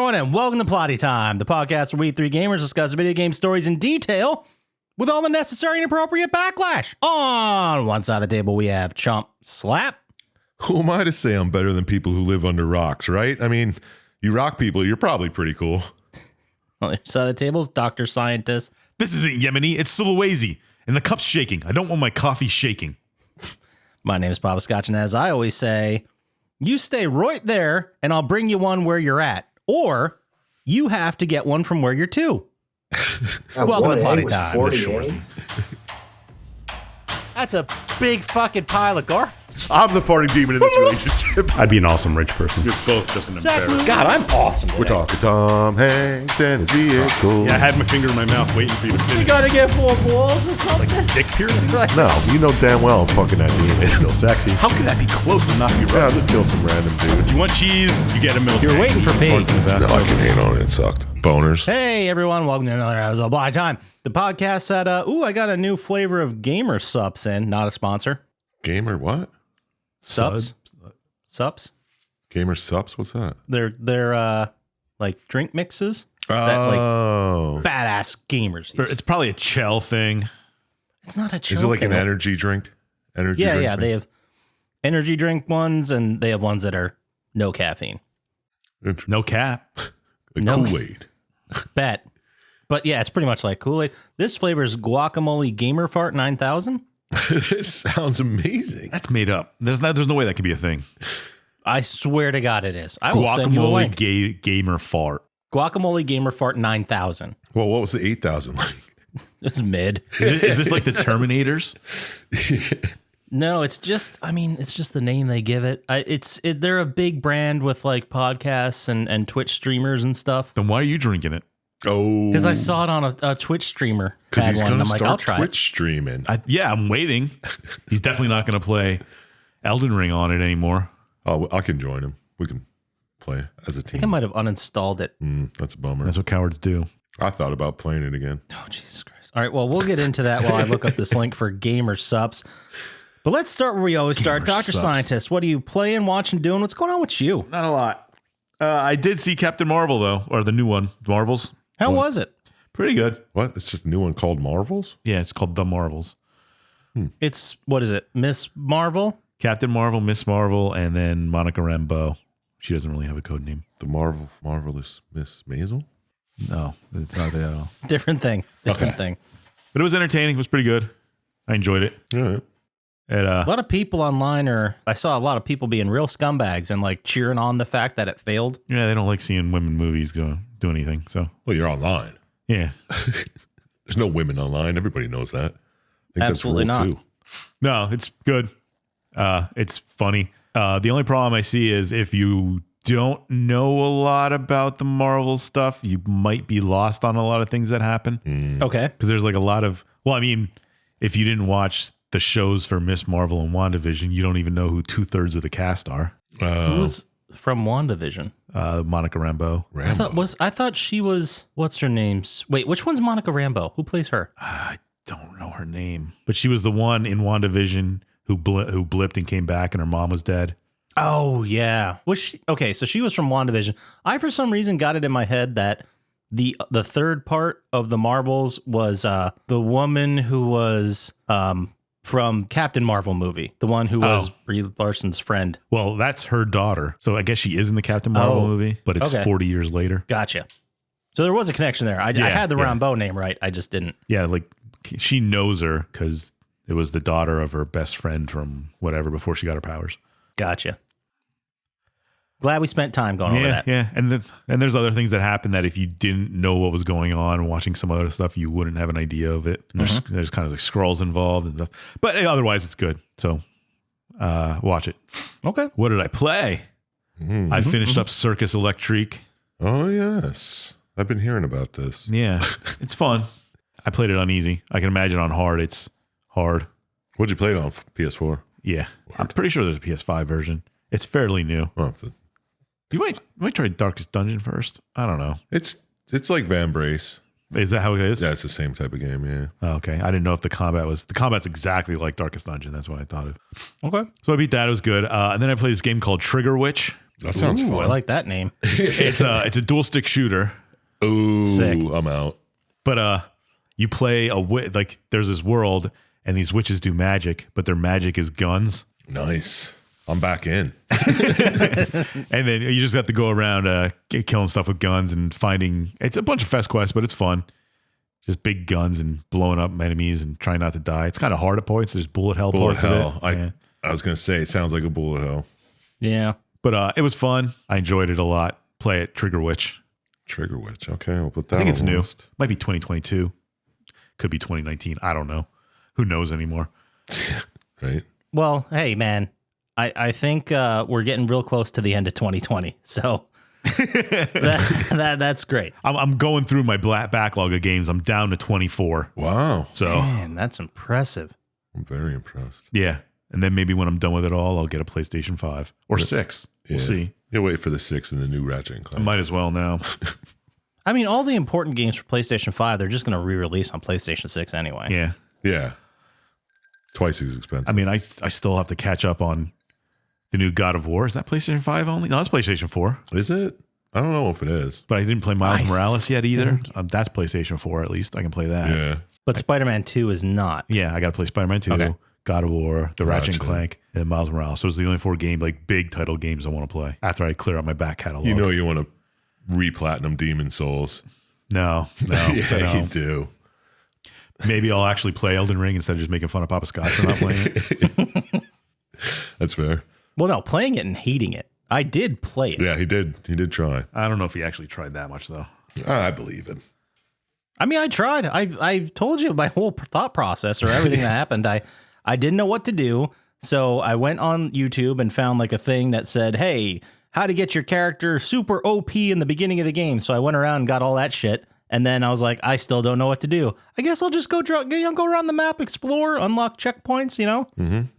everyone, and welcome to Plotty Time, the podcast where we three gamers discuss video game stories in detail with all the necessary and appropriate backlash. On one side of the table, we have Chump Slap. Who am I to say I'm better than people who live under rocks, right? I mean, you rock people, you're probably pretty cool. On the other side of the table is Dr. Syintist. This isn't Yemeni, it's Sulawesi, and the cup's shaking. I don't want my coffee shaking. My name is Poppascotch, and as I always say, you stay right there, and I'll bring you one where you're at. Or you have to get one from where you're to. Welcome to Plotty Time. That's a big fucking pile of garbage. I'm the farting demon in this relationship. I'd be an awesome rich person. You're both just an embarrassment. God, I'm awesome. We're talking Tom Hanks and his vehicle. Yeah, I had my finger in my mouth waiting for you to finish. You gotta get 4 balls or something. Dick piercings? No, you know damn well I'm fucking that demon. It's still sexy. How could that be close and not be Yeah, right? I'll just kill some random dude. If you want cheese, you get a milk. You're waiting for pee. No, I can hate on it. It sucked. Boners. Hey everyone, welcome to another episode of Plotty Time. The podcast that, I got a new flavor of gamer sups in, not a sponsor. Gamer what? Sups? Sups? Gamer sups? What's that? They're like drink mixes. Oh. That, like, badass gamers use. It's probably a Chell thing. It's not a chill Is it like thing. an energy drink? Energy drink? Yeah, they have energy drink ones, and they have ones that are no caffeine. No cap. Like No. Kool-Aid. Bet. But yeah, it's pretty much like Kool-Aid. This flavor is Guacamole Gamer Fart 9000. It sounds amazing. That's made up. There's no way that could be a thing. I swear to God it is. I will send you a link. Guacamole gamer fart. Guacamole Gamer Fart 9000. Well, what was the 8,000 like? It's mid. Is this like the Terminators? No, it's just the name they give it. They're a big brand with like podcasts and Twitch streamers and stuff. Then why are you drinking it? Oh. Because I saw it on a Twitch streamer. Because he's going to I'm like, I'll start try Twitch it. streaming. I'm waiting. He's definitely not going to play Elden Ring on it anymore. Oh, I can join him. We can play as a I think I team. might have uninstalled it. That's a bummer. That's what cowards do. I thought about playing it again. Oh, Jesus Christ. All right, well, we'll get into that while I look up this link for gamer subs. But let's start where we always start. Dr. subs. Syintist, what are you playing, watching, doing? What's going on with you? Not a lot. I did see Captain Marvel, though, or the new one, Marvels. How was it? Pretty good. What? It's just a new one called Marvels? Yeah, it's called The Marvels. It's, what is it, Miss Marvel? Captain Marvel, Miss Marvel, and then Monica Rambeau. She doesn't really have a code name. The Marvelous Miss Maisel? No, it's not that at all. Different thing. Different thing. But it was entertaining. It was pretty good. I enjoyed it. All right. A lot of people online I saw a lot of people being real scumbags and like cheering on the fact that it failed. Yeah, they don't like seeing women movies do anything. So, Well, you're online. yeah. There's no women online. Everybody knows that. I think Absolutely that's rule not. 2. No, it's good. It's funny. The only problem I see is if you don't know a lot about the Marvel stuff, you might be lost on a lot of things that happen. Okay. Because there's like a lot of, if you didn't watch the shows for Miss Marvel and WandaVision, you don't even know who 2/3 of the cast are. Who was from WandaVision? Monica Rambeau. I thought she was, what's her name? Wait, which one's Monica Rambeau? Who plays her? I don't know her name, but she was the one in WandaVision who blipped and came back and her mom was dead. Oh, yeah. Was she, okay, so she was from WandaVision. I, for some reason, got it in my head that the third part of the Marvels was the woman who was from Captain Marvel movie, the one who was Brie Larson's friend. Well, that's her daughter. So I guess she is in the Captain Marvel movie, but it's 40 years later. Gotcha. So there was a connection there. I had the Rambeau name right. I just didn't. Yeah, like she knows her because it was the daughter of her best friend from whatever before she got her powers. Gotcha. Glad we spent time going over that. Yeah, and there's other things that happen that if you didn't know what was going on and watching some other stuff, you wouldn't have an idea of it. And there's kind of like scrolls involved and stuff. But otherwise, it's good. So watch it. Okay. What did I play? I finished up Circus Electrique. Oh, yes. I've been hearing about this. Yeah, it's fun. I played it on easy. I can imagine on hard, it's hard. What'd you play it on? PS4? Yeah. I'm pretty sure there's a PS5 version. It's fairly new. I'll have to- You might try Darkest Dungeon first. I don't know. It's like Van Brace. Is that how it is? Yeah, it's the same type of game, yeah. Oh, okay. I didn't know if the combat's exactly like Darkest Dungeon. That's what I thought of. Okay. So I beat that. It was good. And then I played this game called Trigger Witch. That sounds fun. I like that name. It's a dual stick shooter. Ooh, Sick. I'm out. But you play like there's this world and these witches do magic, but their magic is guns. Nice. I'm back in. And then you just have to go around killing stuff with guns and finding. It's a bunch of fest quests, but it's fun. Just big guns and blowing up enemies and trying not to die. It's kind of hard at points. There's bullet hell parts of it. I was gonna say it sounds like a bullet hell. Yeah. But it was fun. I enjoyed it a lot. Play it, Trigger Witch. Trigger Witch. Okay, I'll put that. I think on it's the new. list. Might be 2022. Could be 2019. I don't know. Who knows anymore? Right. Well, hey, man, I think we're getting real close to the end of 2020. So that's great. I'm going through my backlog of games. I'm down to 24. Wow. So Man, that's impressive. I'm very impressed. yeah. And then maybe when I'm done with it all, I'll get a PlayStation 5 or 6. We'll Yeah. see. You'll wait for the 6 and the new Ratchet and I Clank. might as well now. I mean, all the important games for PlayStation 5, they're just going to re-release on PlayStation 6 anyway. Yeah. Yeah. Twice as expensive. I mean, I still have to catch up on the new God of War. Is that PlayStation 5 only? No, it's PlayStation 4. Is it? I don't know if it is. But I didn't play Miles Morales yet either. That's PlayStation 4 at least. I can play that. Yeah. But Spider-Man 2 is not. Yeah, I got to play Spider-Man 2, Okay. God of War, the Ratchet and Gotcha. Clank, and Miles Morales. Those are the only 4 big title games I want to play after I clear out my back catalog. You know you want to re-platinum Demon Souls. No. Yeah, you do. Maybe I'll actually play Elden Ring instead of just making fun of Poppascotch for not playing it. That's fair. Well, no, playing it and hating it. I did play it. Yeah, he did. He did try. I don't know if he actually tried that much, though. I believe him. I mean, I tried. I told you my whole thought process or everything that happened. I didn't know what to do. So I went on YouTube and found like a thing that said, hey, how to get your character super OP in the beginning of the game. So I went around and got all that shit. And then I was like, I still don't know what to do. I guess I'll just go around the map, explore, unlock checkpoints,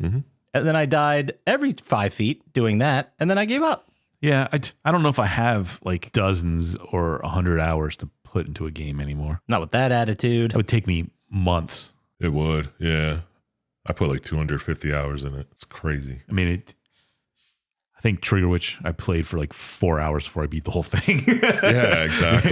And then I died every 5 feet doing that. And then I gave up. Yeah, I don't know if I have like dozens or 100 hours to put into a game anymore. Not with that attitude. That would take me months. It would. Yeah. I put like 250 hours in it. It's crazy. I mean, I think Trigger Witch, I played for like 4 hours before I beat the whole thing. Yeah, exactly.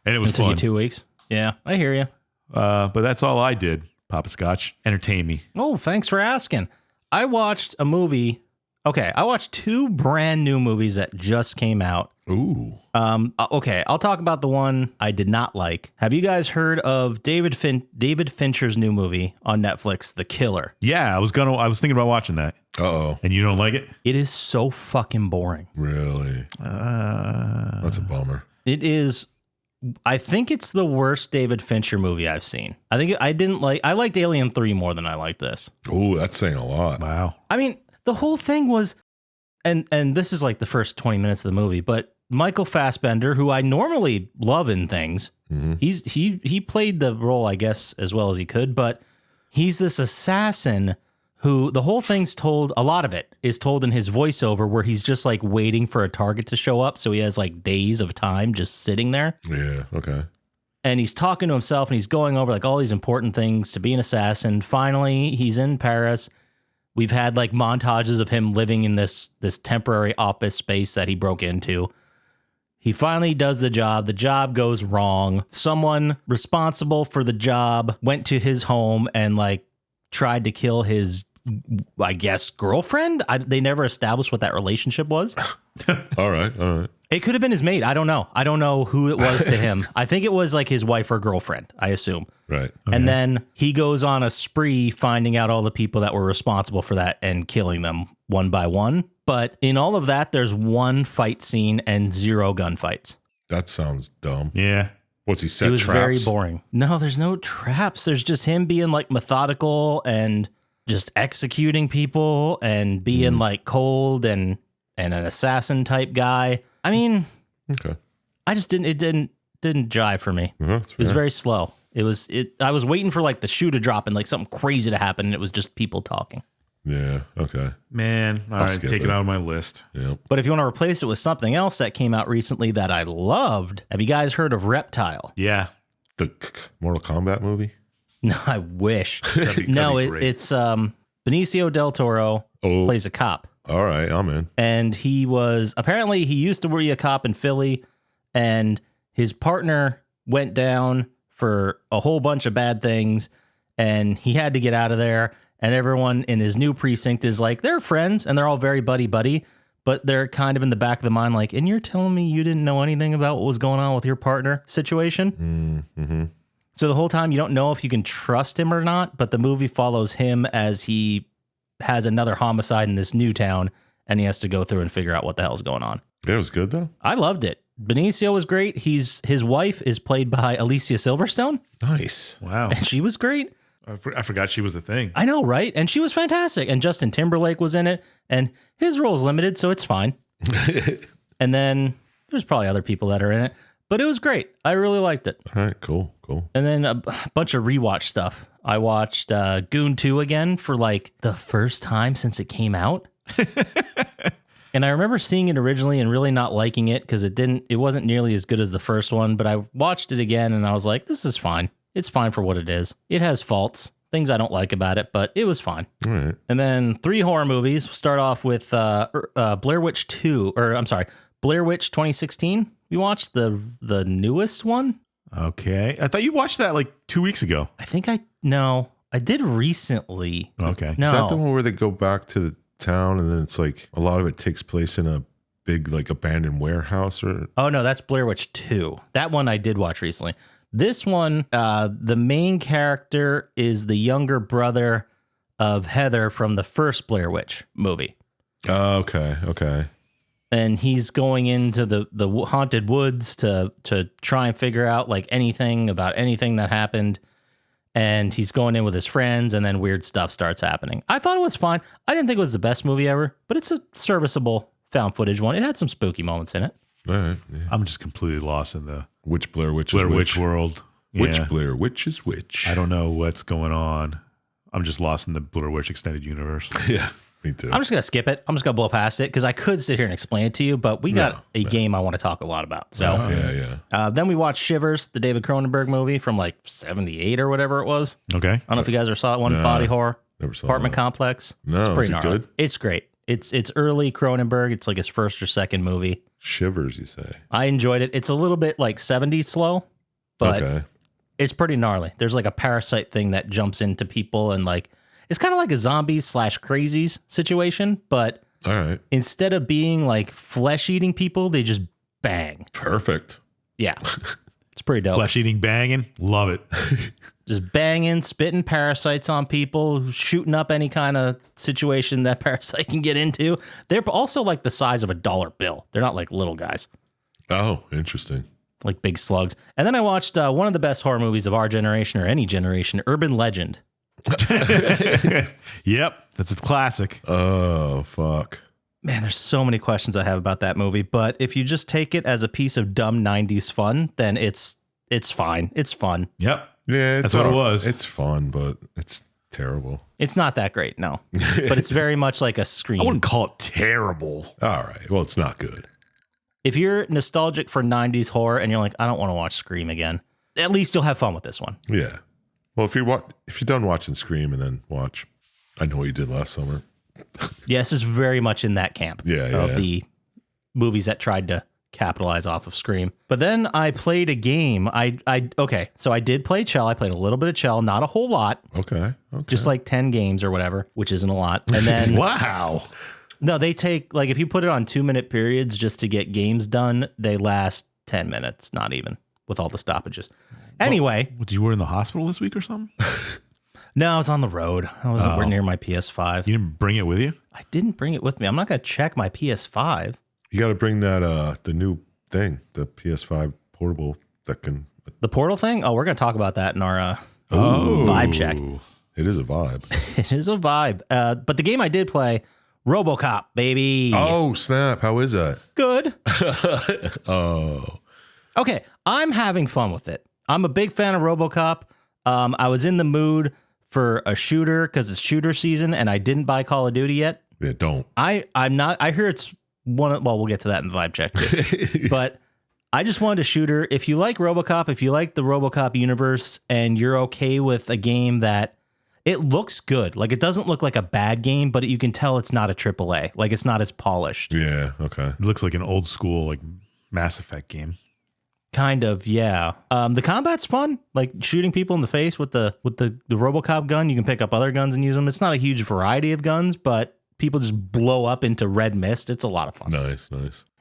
And it was It took fun. you 2 weeks. Yeah, I hear you. But that's all I did. Poppascotch, entertain me. Oh, thanks for asking. I watched a movie. Okay, I watched 2 brand new movies that just came out. Ooh. Okay, I'll talk about the one I did not like. Have you guys heard of David Fincher's new movie on Netflix, The Killer? Yeah, I was thinking about watching that. Uh-oh. And you don't like it? It is so fucking boring. Really? That's a bummer. It is. I think it's the worst David Fincher movie I've seen. I liked Alien 3 more than I liked this. Ooh, that's saying a lot. Wow. I mean, the whole thing was, and this is like the first 20 minutes of the movie, but Michael Fassbender, who I normally love in things, he played the role, I guess, as well as he could, but he's this assassin who the whole thing's told, a lot of it is told in his voiceover where he's just like waiting for a target to show up. So he has like days of time just sitting there. Yeah, okay. And he's talking to himself and he's going over like all these important things to be an assassin. Finally, he's in Paris. We've had like montages of him living in this temporary office space that he broke into. He finally does the job. The job goes wrong. Someone responsible for the job went to his home and like tried to kill his, I guess, girlfriend. They never established what that relationship was. All right. It could have been his mate. I don't know. I don't know who it was to him. I think it was like his wife or girlfriend, I assume. Right. And then he goes on a spree finding out all the people that were responsible for that and killing them one by one. But in all of that, there's one fight scene and 0 gunfights. That sounds dumb. Yeah. What's he set It was traps? very boring. No, there's no traps. There's just him being like methodical and just executing people and being like cold and an assassin type guy. I mean, Okay. it didn't jive for me. That's It was fair. very slow. I was waiting for like the shoe to drop and like something crazy to happen. And it was just people talking. Yeah. Okay. Man, all right, skip take it it. out of my list. Yep. But if you want to replace it with something else that came out recently that I loved, have you guys heard of Reptile? Yeah. The Mortal Kombat movie? No, I wish. That'd be No, great. it's Benicio del Toro Oh. plays a cop. All right, I'm in. And he used to be a cop in Philly, and his partner went down for a whole bunch of bad things, and he had to get out of there. And everyone in his new precinct is like, they're friends, and they're all very buddy-buddy, but they're kind of in the back of the mind like, and you're telling me you didn't know anything about what was going on with your partner situation? Mm-hmm. So the whole time you don't know if you can trust him or not, but the movie follows him as he has another homicide in this new town, and he has to go through and figure out what the hell's going on. Yeah, it was good, though. I loved it. Benicio was great. His wife is played by Alicia Silverstone. Nice. Wow. And she was great. I forgot she was a thing. I know, right? And she was fantastic. And Justin Timberlake was in it, and his role's limited, so it's fine. And then there's probably other people that are in it, but it was great. I really liked it. All right, cool. And then a bunch of rewatch stuff. I watched Goon 2 again for like the first time since it came out. And I remember seeing it originally and really not liking it because it wasn't nearly as good as the first one, but I watched it again and I was like, this is fine. It's fine for what it is. It has faults, things I don't like about it, but it was fine. All right. And then 3 horror movies. We'll start off with Blair Witch 2016. We watched the newest one. Okay. I thought you watched that like 2 weeks ago. I did recently. Okay. No. Is that the one where they go back to the town and then it's like a lot of it takes place in a big like abandoned warehouse? Or Oh, no, that's Blair Witch 2. That one I did watch recently. This one, the main character is the younger brother of Heather from the first Blair Witch movie. Okay. And he's going into the haunted woods to try and figure out like anything about anything that happened. And he's going in with his friends, and then weird stuff starts happening. I thought it was fine. I didn't think it was the best movie ever, but it's a serviceable found footage one. It had some spooky moments in it. All right. Yeah. I'm just completely lost in the Which Blair Witch Blair is Witch world. Which Yeah. Blair Witch is which? I don't know what's going on. I'm just lost in the Blair Witch extended universe. Yeah, me too. I'm just going to skip it. I'm just going to blow past it because I could sit here and explain it to you, but we got a game I want to talk a lot about. So Yeah. then we watched Shivers, the David Cronenberg movie from like 78 or whatever it was. Okay. I don't know if you guys ever saw that one, No, body horror, never saw apartment that. complex. No, it's pretty is it gnarly. good? It's great. It's early Cronenberg. It's like his first or second movie. Shivers, you say? I enjoyed it. It's a little bit like 70s slow, but Okay. it's pretty gnarly. There's like a parasite thing that jumps into people and like it's kind of like a zombies/crazies situation, but All right. instead of being like flesh eating people, they just bang. Perfect. Yeah. It's pretty dope. Flesh eating banging. Love it. Just banging, spitting parasites on people, shooting up any kind of situation that parasite can get into. They're also like the size of a dollar bill. They're not like little guys, Oh, interesting. like big slugs. And then I watched one of the best horror movies of our generation or any generation, Urban Legend. Yep. That's a classic. Oh, fuck. Man, there's so many questions I have about that movie, but if you just take it as a piece of dumb 90s fun, then it's fine. It's fun. Yep. Yeah, That's what it was. It's fun, but it's terrible. It's not that great, no. But it's very much like a Scream. I wouldn't call it terrible. All right. Well, it's not good. If you're nostalgic for 90s horror and you're like, I don't want to watch Scream again, at least you'll have fun with this one. Yeah. Well, if you're done watching Scream and then watch I Know What You Did Last Summer. Yeah, this is very much in that camp of the movies that tried to capitalize off of Scream. But then I played a game. So I did play Chell. I played a little bit of Chell, not a whole lot, Okay. just like 10 games or whatever, which isn't a lot. And then Wow. no, they take like if you put it on 2-minute periods just to get games done, they last 10 minutes, not even with all the stoppages. Anyway, You were in the hospital this week or something? no, I was on the road. I was near my PS5. You didn't bring it with you? I didn't bring it with me. I'm not going to check my PS5. You got to bring that the new thing, the PS5 portable that can. The Portal thing? Oh, we're going to talk about that in our vibe check. It is a vibe. It is a vibe. But the game I did play, RoboCop, baby. Oh, snap. How is that? Good. Oh. Okay, I'm having fun with it. I'm a big fan of RoboCop. I was in the mood for a shooter because it's shooter season, and I didn't buy Call of Duty yet. Yeah, don't. I'm not. I hear it's one. Well, we'll get to that in the vibe check too. But I just wanted a shooter. If you like RoboCop, if you like the RoboCop universe, and you're okay with a game that It looks good. Like, it doesn't look like a bad game, but you can tell it's not a AAA. Like, it's not as polished. Yeah. Okay. It looks like an old school like Mass Effect game. Kind of, yeah. The combat's fun. Like shooting people in the face with the RoboCop gun. You can pick up other guns and use them. It's not a huge variety of guns, but people just blow up into red mist. It's a lot of fun. Nice.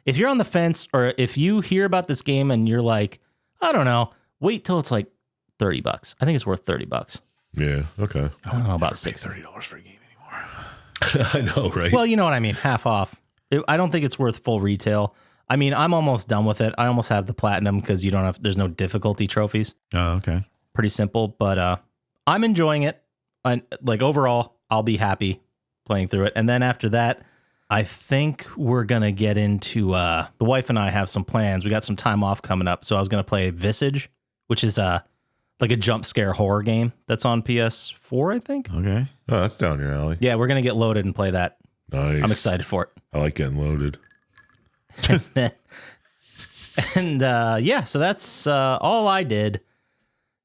If you're on the fence, or if you hear about this game and you're like, I don't know, wait till it's like $30. I think it's worth $30. Yeah. Okay. I don't know about $30 for a game anymore. I know, right? Well, you know what I mean. Half off. I don't think it's worth full retail. I mean, I'm almost done with it. I almost have the platinum because there's no difficulty trophies. Oh, okay. Pretty simple, but I'm enjoying it. Like overall, I'll be happy playing through it. And then after that, I think we're going to get into, the wife and I have some plans. We got some time off coming up. So I was going to play Visage, which is like a jump scare horror game that's on PS4, I think. Okay. Oh, that's down your alley. Yeah, we're going to get loaded and play that. Nice. I'm excited for it. I like getting loaded. Yeah, so that's all I did.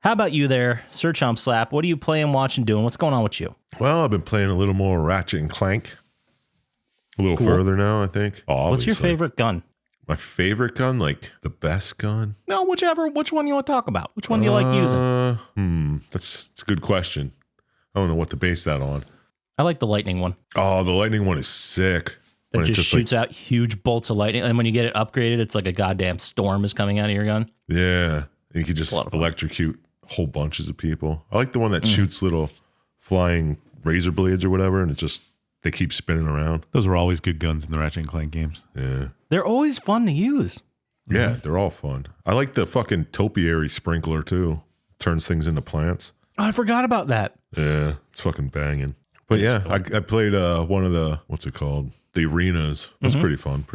How about you there, Sir Chump Slap? What are you playing, watching, doing? What's going on with you? Well, I've been playing a little more Ratchet and Clank. A little further now, I think. What's your favorite gun? My favorite gun, like the best gun? No, whichever. Which one you want to talk about? Which one do you like using? That's a good question. I don't know what to base that on. I like the lightning one. Oh, the lightning one is sick. It When just shoots out huge bolts of lightning. And when you get it upgraded, it's like a goddamn storm is coming out of your gun. Yeah. And you can just electrocute whole bunches of people. I like the one that shoots little flying razor blades or whatever, and they keep spinning around. Those were always good guns in the Ratchet and Clank games. Yeah. They're always fun to use. Yeah, they're all fun. I like the fucking topiary sprinkler too. Turns things into plants. Oh, I forgot about that. Yeah, it's fucking banging. But yeah, I played one of the, what's it called? The arenas. It was pretty fun.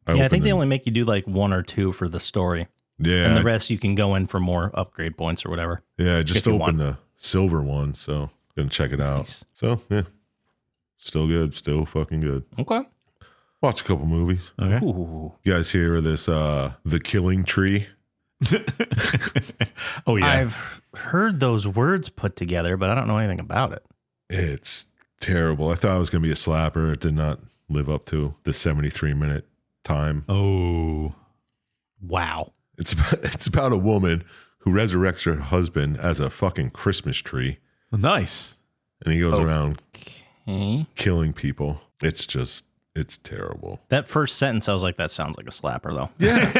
I think they only make you do like one or two for the story. Yeah. And the rest you can go in for more upgrade points or whatever. Yeah, I just opened the silver one, so gonna check it out. Nice. So yeah, still good. Still fucking good. Okay. Watch a couple movies. Okay. Ooh. You guys hear of this, The Killing Tree? Oh, yeah. I've heard those words put together, but I don't know anything about it. It's terrible. I thought it was going to be a slapper. It did not live up to the 73-minute time. Oh. Wow. It's about a woman who resurrects her husband as a fucking Christmas tree. Nice. And he goes around Okay. killing people. It's terrible. That first sentence, I was like, that sounds like a slapper, though. Yeah.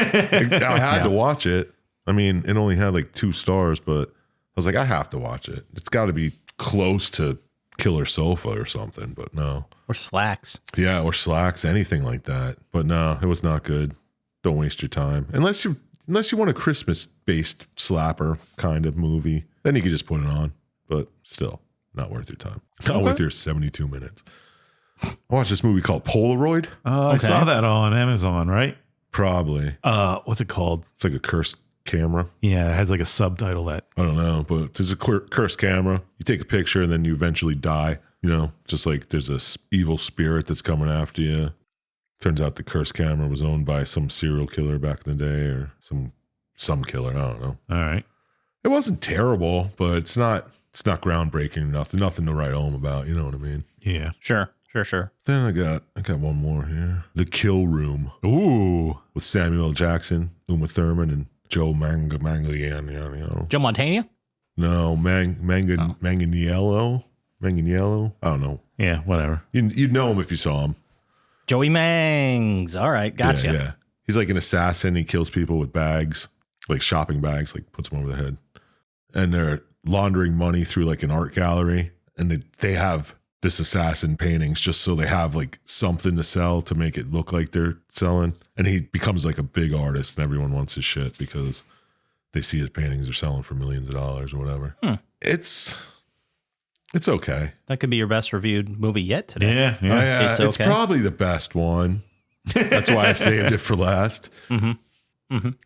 I had to watch it. I mean, it only had like 2 stars, but I was like, I have to watch it. It's got to be close to Killer Sofa or something, but no. Or Slacks. Yeah, or Slacks, anything like that. But no, it was not good. Don't waste your time. Unless you want a Christmas-based slapper kind of movie, then you could just put it on. But still, not worth your time. Not worth your 72 minutes. I watched this movie called Polaroid. I saw that on Amazon, right? Probably. What's it called? It's like a cursed camera. Yeah, it has like a subtitle that. I don't know, but there's a cursed camera. You take a picture and then you eventually die. You know, just like there's a evil spirit that's coming after you. Turns out the cursed camera was owned by some serial killer back in the day, or some killer. I don't know. All right. It wasn't terrible, but it's not groundbreaking. Nothing to write home about. You know what I mean? Yeah. Sure. Then I got one more here. The Kill Room. Ooh. With Samuel L. Jackson, Uma Thurman, and Joe Manganiello. Joe Montana? No, Manganiello. Manganiello. I don't know. Yeah, whatever. You'd know him if you saw him. Joey Mangs. All right, gotcha. Yeah. He's like an assassin. He kills people with bags, like shopping bags, like puts them over the head. And they're laundering money through like an art gallery. And they have this assassin paintings just so they have like something to sell to make it look like they're selling. And he becomes like a big artist and everyone wants his shit because they see his paintings are selling for millions of dollars or whatever. It's okay. That could be your best reviewed movie yet today. Yeah. It's probably the best one. That's why I saved it for last.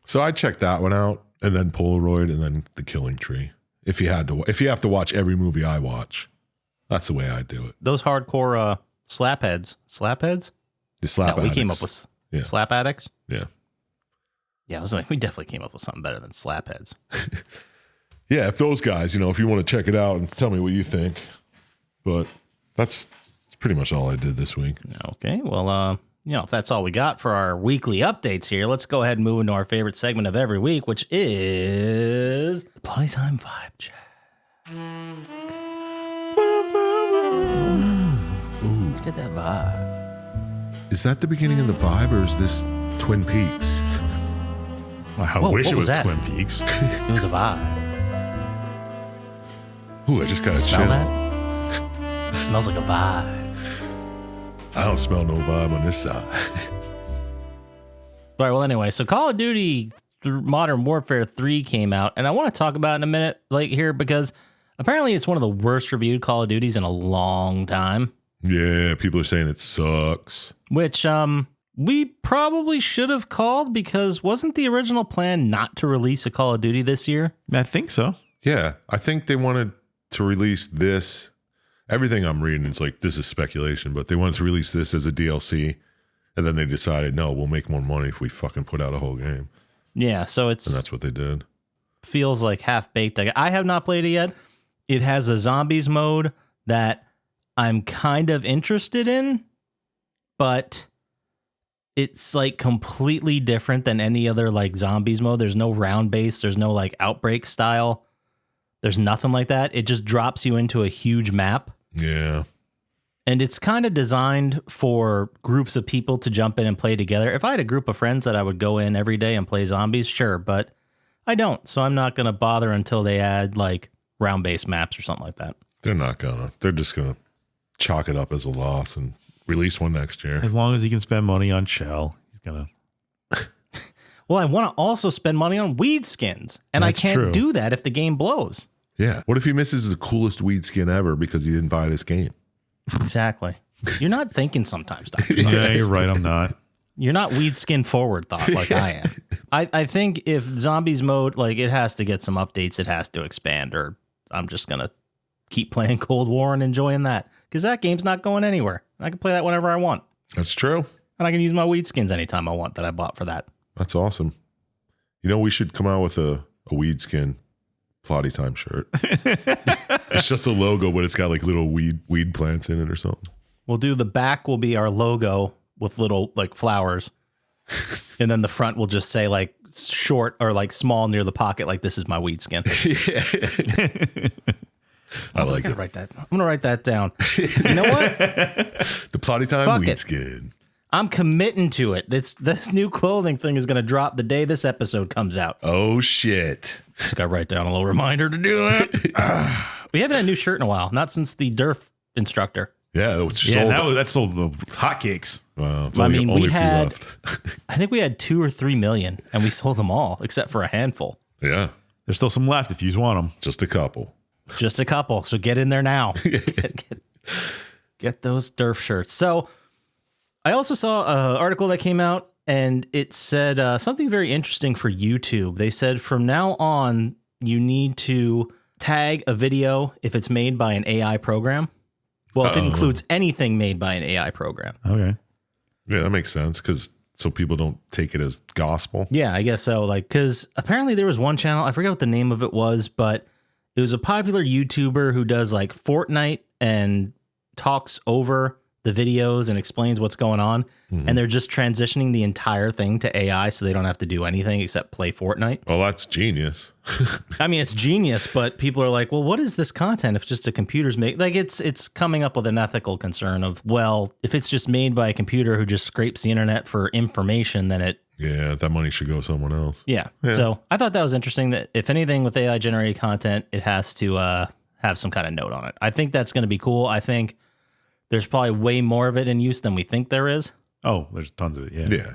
So I checked that one out, and then Polaroid, and then The Killing Tree. If you have to watch every movie I watch, that's the way I do it. Those hardcore slapheads. The slap We addicts. came up with slap addicts. Yeah. Yeah, I was like, we definitely came up with something better than slapheads. Yeah, if those guys, if you want to check it out and tell me what you think. But that's pretty much all I did this week. Okay, well, if that's all we got for our weekly updates here, let's go ahead and move into our favorite segment of every week, which is the Playtime Vibe Check. Let's get that vibe. Is that the beginning of the vibe, or is this Twin Peaks? I Whoa, wish what it was was that? Twin Peaks. It was a vibe. Ooh, I just got a Smell chill. that? It smells like a vibe. I don't smell no vibe on this side. All right, well, anyway, so Call of Duty Modern Warfare 3 came out, and I want to talk about it in a minute here because apparently it's one of the worst reviewed Call of Duties in a long time. Yeah, people are saying it sucks. Which we probably should have called because wasn't the original plan not to release a Call of Duty this year? I think so. Yeah, I think they wanted to release this. Everything I'm reading is like, this is speculation, but they wanted to release this as a DLC. And then they decided, no, we'll make more money if we fucking put out a whole game. Yeah, so And that's what they did. feels like half-baked. I have not played it yet. It has a zombies mode that I'm kind of interested in, but it's like completely different than any other like zombies mode. There's no round base. There's no like outbreak style. There's nothing like that. It just drops you into a huge map. Yeah. And it's kind of designed for groups of people to jump in and play together. If I had a group of friends that I would go in every day and play zombies, sure, but I don't. So I'm not going to bother until they add like round-based maps or something like that. They're not gonna. They're just gonna chalk it up as a loss and release one next year. As long as he can spend money on Shell, he's gonna. Well, I want to also spend money on weed skins, and That's I can't true. do that if the game blows. Yeah. What if he misses the coolest weed skin ever because he didn't buy this game? Exactly. You're not thinking sometimes, Dr. Yeah, Science. you're right. I'm not. You're not weed skin forward thought like I am. I think if zombies mode, like it has to get some updates, it has to expand, or I'm just going to keep playing Cold War and enjoying that because that game's not going anywhere. I can play that whenever I want. That's true. And I can use my weed skins anytime I want that I bought for that. That's awesome. We should come out with a weed skin Plotty Time shirt. It's just a logo, but it's got like little weed plants in it or something. We'll do the back will be our logo with little like flowers. And then the front will just say like short or like small near the pocket, like this is my weed skin. I like it. Write that. I'm going to write that down. You know what? The Plotty Time Fuck weed it. skin. I'm committing to it. This new clothing thing is going to drop the day this episode comes out. Oh, shit. Just got to write down a little reminder to do that. We haven't had a new shirt in a while, not since the DERF instructor. Yeah, it's Yeah, sold. that sold hotcakes. Wow, it's I only, mean, only we a few had, left. I think we had 2 or 3 million, and we sold them all except for a handful. Yeah, There's still some left if you want them. just a couple. Just a couple. So get in there now. Get those DERF shirts. So I also saw an article that came out, and it said something very interesting for YouTube. They said from now on, you need to tag a video if it's made by an AI program. Well, if it includes anything made by an AI program. Okay. Yeah, that makes sense so people don't take it as gospel. Yeah, I guess so. Like, because apparently there was one channel, I forget what the name of it was, but it was a popular YouTuber who does like Fortnite and talks over the videos and explains what's going on. Mm-hmm. And they're just transitioning the entire thing to AI so they don't have to do anything except play Fortnite. Well, that's genius. I mean, it's genius, but people are like, well, what is this content if just a computer's make? Like, it's coming up with an ethical concern of, well, if it's just made by a computer who just scrapes the internet for information, then it, Yeah, that money should go someone else. yeah. So I thought that was interesting that if anything with AI generated content, it has to have some kind of note on it. I think that's going to be cool. I think there's probably way more of it in use than we think there is. Oh, there's tons of it. Yeah. Yeah.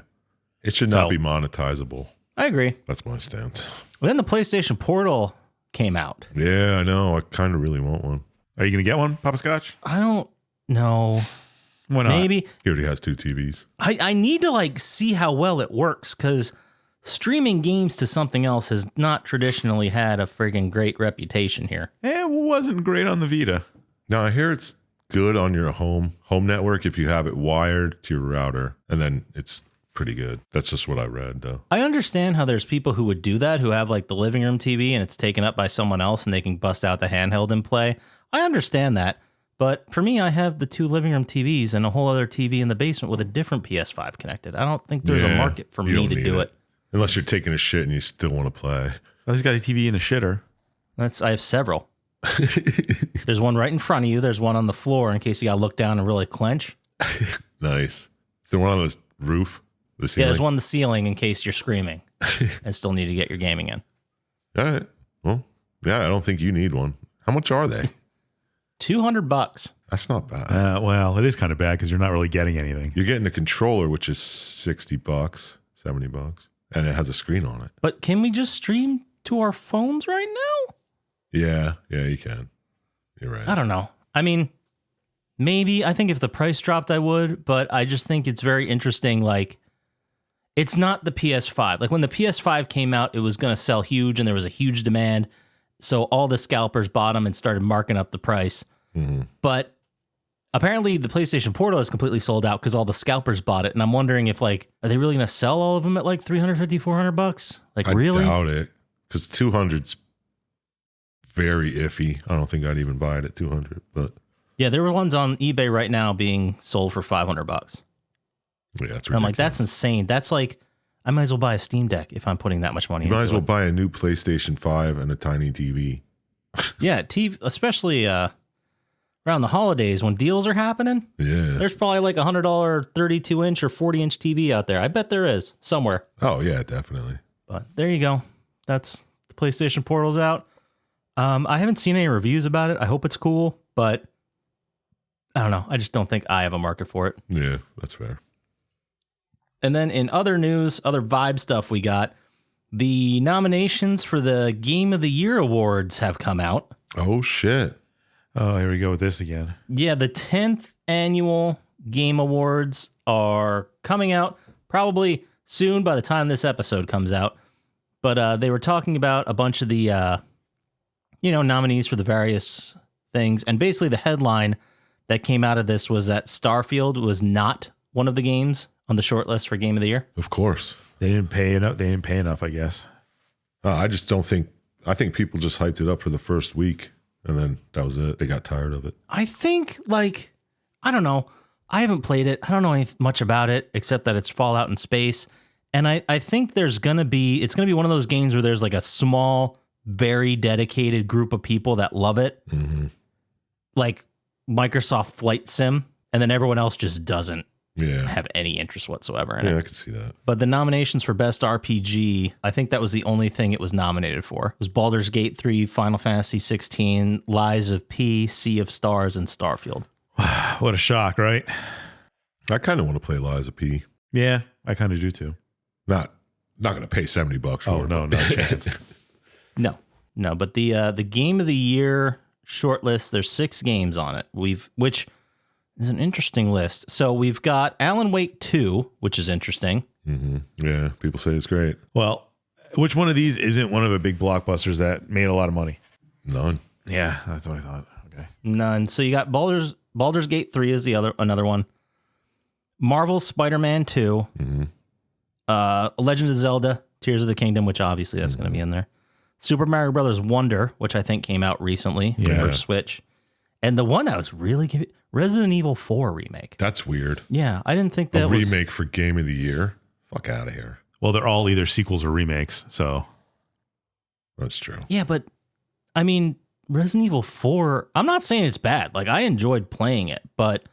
It should not be monetizable. I agree. That's my stance. But then the PlayStation Portal came out. Yeah, I know. I kind of really want one. Are you going to get one, Poppascotch? I don't know. Why not? Maybe. He already has 2 TVs. I need to like see how well it works because streaming games to something else has not traditionally had a friggin' great reputation here. It wasn't great on the Vita. Now, I hear it's good on your home network if you have it wired to your router, and then it's pretty good. That's just what I read, though. I understand how there's people who would do that, who have like the living room TV and it's taken up by someone else and they can bust out the handheld and play. I understand that. But for me, I have the 2 living room TVs and a whole other TV in the basement with a different PS5 connected. I don't think there's a market for me to do it. Unless you're taking a shit and you still want to play. Well, he's got a TV in a shitter. I have several. There's one right in front of you. There's one on the floor in case you got to look down and really clench. Nice. Is there one on the roof? The ceiling? Yeah, there's one on the ceiling in case you're screaming and still need to get your gaming in. All right. Well, yeah, I don't think you need one. How much are they? $200. That's not bad. Well, it is kind of bad because you're not really getting anything. You're getting a controller, which is $60, $70, and it has a screen on it. But can we just stream to our phones right now? Yeah, you can. You're right. I don't know. I mean, maybe. I think if the price dropped, I would. But I just think it's very interesting. Like, it's not the PS5. Like, when the PS5 came out, it was going to sell huge, and there was a huge demand. So all the scalpers bought them and started marking up the price. Mm-hmm. But apparently the PlayStation Portal is completely sold out because all the scalpers bought it. And I'm wondering if, like, are they really going to sell all of them at like $350, $400? Like, really? I doubt it. Because 200's very iffy. I don't think I'd even buy it at 200. But yeah, there were ones on eBay right now being sold for $500. Yeah, that's ridiculous. I'm like, that's insane. That's like, I might as well buy a Steam Deck if I'm putting that much money into it. You might as well buy a new PlayStation 5 and a tiny TV. Yeah, TV, especially around the holidays when deals are happening. Yeah. There's probably like a $100 32-inch or 40-inch TV out there. I bet there is somewhere. Oh, yeah, definitely. But there you go. That's the PlayStation Portal's out. I haven't seen any reviews about it. I hope it's cool, but I don't know. I just don't think I have a market for it. Yeah, that's fair. And then in other news, other vibe stuff we got, the nominations for the Game of the Year awards have come out. Oh, shit. Oh, here we go with this again. Yeah, the 10th annual Game Awards are coming out probably soon by the time this episode comes out. But they were talking about a bunch of the, nominees for the various things. And basically the headline that came out of this was that Starfield was not one of the games on the short list for Game of the Year. Of course. They didn't pay enough, I guess. I just don't think, I think people just hyped it up for the first week and then that was it. They got tired of it. I think, I don't know. I haven't played it. I don't know much about it except that it's Fallout in space. And I think it's going to be one of those games where there's like a small, very dedicated group of people that love it. Mm-hmm. Like Microsoft Flight Sim. And then everyone else just doesn't. Have any interest whatsoever in it. Yeah, I can see that. But the nominations for Best RPG, I think that was the only thing it was nominated for. It was Baldur's Gate 3, Final Fantasy 16, Lies of P, Sea of Stars, and Starfield. What a shock, right? I kind of want to play Lies of P. Yeah, I kind of do too. Not going to pay $70 for it. No chance. No, but the Game of the Year shortlist, there's 6 games on it. Which is an interesting list. So we've got Alan Wake 2, which is interesting. Mm-hmm. Yeah, people say it's great. Well, which one of these isn't one of the big blockbusters that made a lot of money? None. Yeah, that's what I thought. Okay. None. So you got Baldur's Gate 3 is another one. Marvel's Spider-Man 2. Mm-hmm. Legend of Zelda, Tears of the Kingdom, which obviously that's going to be in there. Super Mario Brothers Wonder, which I think came out recently for Switch. And the one that was really good, Resident Evil 4 remake. That's weird. Yeah, I didn't think that was... remake for Game of the Year? Fuck out of here. Well, they're all either sequels or remakes, so... That's true. Yeah, but, I mean, Resident Evil 4, I'm not saying it's bad. Like, I enjoyed playing it, but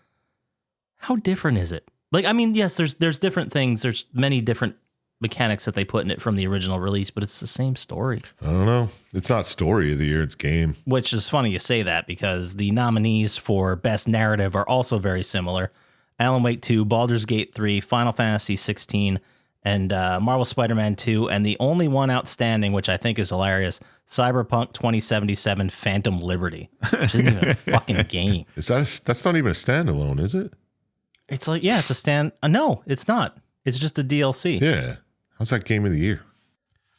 how different is it? Like, I mean, yes, there's different things. There's many different mechanics that they put in it from the original release, but it's the same story. I don't know. It's not story of the year, it's game. Which is funny you say that because the nominees for Best Narrative are also very similar. Alan Wake 2, Baldur's Gate 3, Final Fantasy 16, and Marvel Spider-Man 2, and the only one outstanding, which I think is hilarious, Cyberpunk 2077 Phantom Liberty, which isn't even a fucking game. That's not even a standalone, is it? It's like, yeah, it's a stand. No, it's not. It's just a DLC. Yeah. How's that Game of the Year?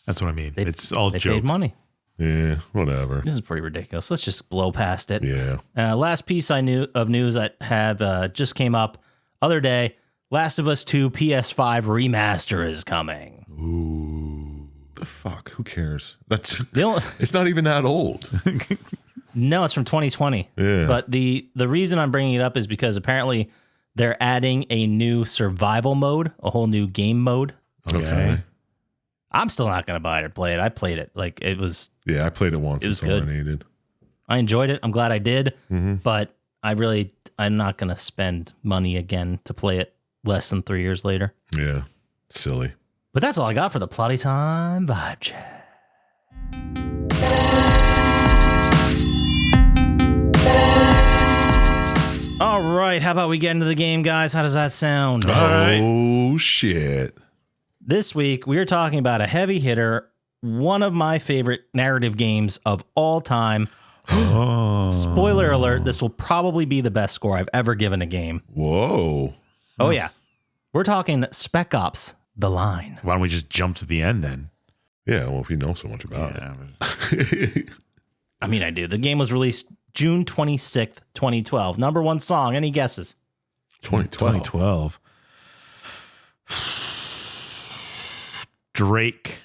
That's what I mean. It's all they joke. Paid money. Yeah, whatever. This is pretty ridiculous. Let's just blow past it. Yeah. Last piece of news that have just came up other day. Last of Us 2 PS5 remaster is coming. Ooh. The fuck? Who cares? only- It's not even that old. No, it's from 2020. Yeah. But the reason I'm bringing it up is because apparently they're adding a new survival mode, a whole new game mode. Okay. I'm still not going to buy it or play it. I played it. Like it was. Yeah, I played it once. It was That's all I good. needed. I enjoyed it. I'm glad I did. Mm-hmm. But I'm not going to spend money again to play it less than 3 years later. Yeah. Silly. But that's all I got for the Plotty Time vibe check. All right, how about we get into the game, guys? How does that sound? Oh, shit. This week, we are talking about a heavy hitter, one of my favorite narrative games of all time. Spoiler alert, this will probably be the best score I've ever given a game. Whoa. Oh, yeah. We're talking Spec Ops, The Line. Why don't we just jump to the end then? Yeah, well, if you know so much about Yeah. it. I mean, I do. The game was released June 26th, 2012. Number one song. Any guesses? 2012. Drake.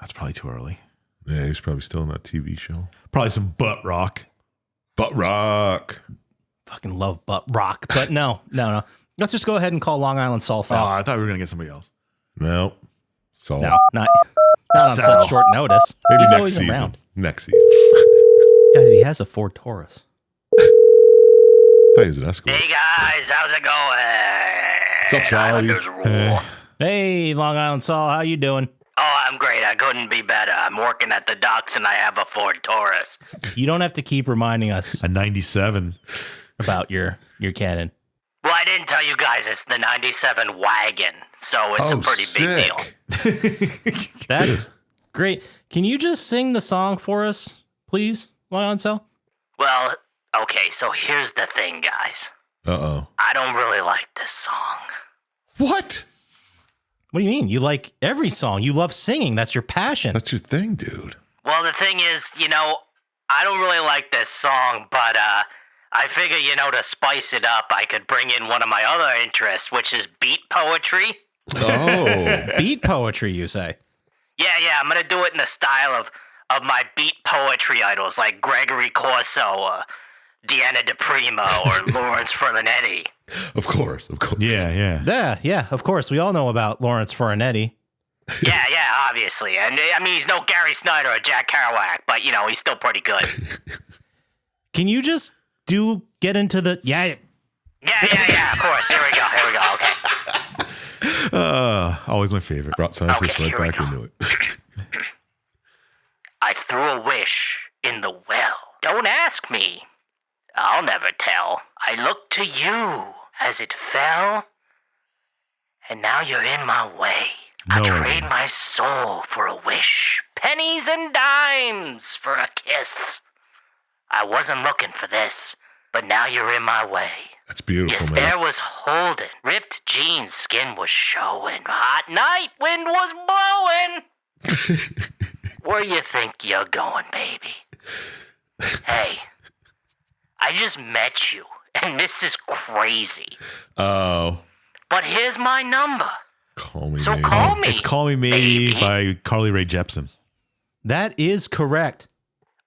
That's probably too early. Yeah, he's probably still in that TV show. Probably some butt rock. Butt Rock. Fucking love butt rock. But no. Let's just go ahead and call Long Island Salsa. Oh, I thought we were going to get somebody else. No. So No, not on Sal. such short notice. maybe He's next always season. around. Next season. Guys, he has a Ford Taurus. I thought he was an Escort. Hey guys, how's it going? What's up, Sally? Islanders rule. Hey, Long Island Sal, how you doing? Oh, I'm great. I couldn't be better. I'm working at the docks and I have a Ford Taurus. You don't have to keep reminding us A 97. about your cannon. Well, I didn't tell you guys it's the 97 wagon, so it's a pretty big deal. That's great. Can you just sing the song for us, please, Long Island Sal? Well, okay, so here's the thing, guys. Uh-oh. I don't really like this song. What? What do you mean? You like every song. You love singing. That's your passion. That's your thing, dude. Well, the thing is, I don't really like this song, but I figure, to spice it up, I could bring in one of my other interests, which is beat poetry. Oh. Beat poetry, you say? Yeah, I'm gonna do it in the style of my beat poetry idols like Gregory Corso or Deanna DePrimo or Lawrence Ferlinetti. Of course. Yeah. Yeah, of course. We all know about Lawrence Ferlinetti. Yeah, obviously. And I mean, he's no Gary Snyder or Jack Kerouac, but he's still pretty good. Can you just get into the... Yeah, Of course. Here we go. Okay. Always my favorite. Brought Syintist Okay, right here we back go. into it. I threw a wish in the well. Don't ask me. I'll never tell. I looked to you as it fell, and now you're in my way. I No trade idea. my soul for a wish, pennies and dimes for a kiss. I wasn't looking for this, but now you're in my way. That's Your beautiful, man. stare was holding, ripped jeans, skin was showing, hot night wind was blowing. Where you think you're going, baby? Hey, I just met you, and this is crazy. Oh. But here's my number. Call me, So maybe. call me. It's Call Me Maybe baby. by Carly Rae Jepsen. that is correct.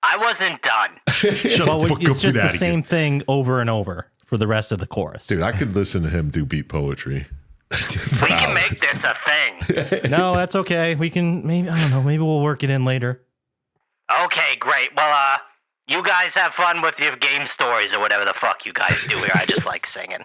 I wasn't done. But it's just the same thing over and over for the rest of the chorus. Dude, I could listen to him do beat poetry. We can make this a thing. No, that's okay. We can maybe we'll work it in later. Okay, great. Well, you guys have fun with your game stories or whatever the fuck you guys do here. I just like singing.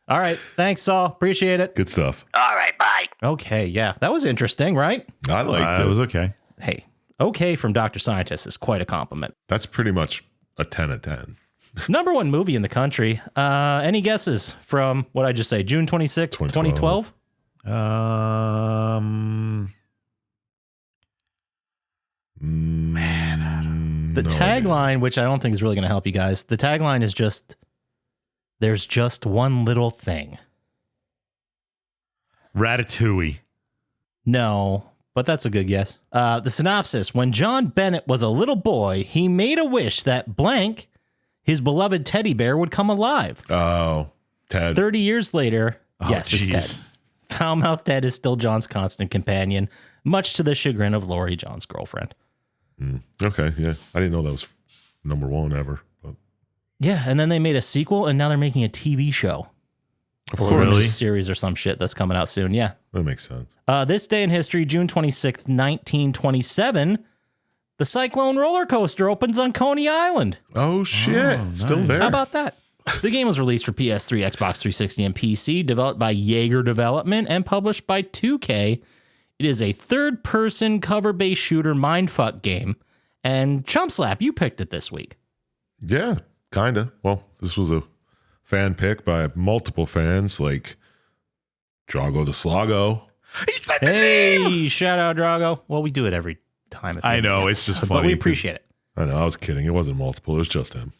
All right. Thanks, Saul. Appreciate it. Good stuff. All right, bye. Okay, yeah. That was interesting, right? I liked It it. was okay. Hey, okay from Dr. Syintist is quite a compliment. That's pretty much a 10 of 10. Number one movie in the country. Any guesses from what I just say? June 26th, 2012? The tagline, which I don't think is really going to help you guys, the tagline is just, there's just one little thing. Ratatouille. No, but that's a good guess. The synopsis, when John Bennett was a little boy, he made a wish that blank, his beloved teddy bear, would come alive. Oh, Ted. 30 years later, Yes, it's Ted. Foul-mouthed Ted is still John's constant companion, much to the chagrin of Lori, John's girlfriend. Okay, yeah. I didn't know that was number one ever. But. Yeah, and then they made a sequel, and now they're making a TV show. Of Or course. a series or some shit that's coming out soon, yeah. That makes sense. This day in history, June 26th, 1927, the Cyclone roller coaster opens on Coney Island. Oh, shit. Still there. How about that? The game was released for PS3, Xbox 360, and PC, developed by Jaeger Development and published by 2K. It is a third-person cover-based shooter mindfuck game. And Chump Slap, you picked it this week. Yeah, kind of. Well, this was a fan pick by multiple fans like Drago the Slago. He said the name. Hey, shout out Drago. Well, we do it every time. At the I end. know, it's just But funny. we appreciate it. I know, I was kidding. It wasn't multiple. It was just him.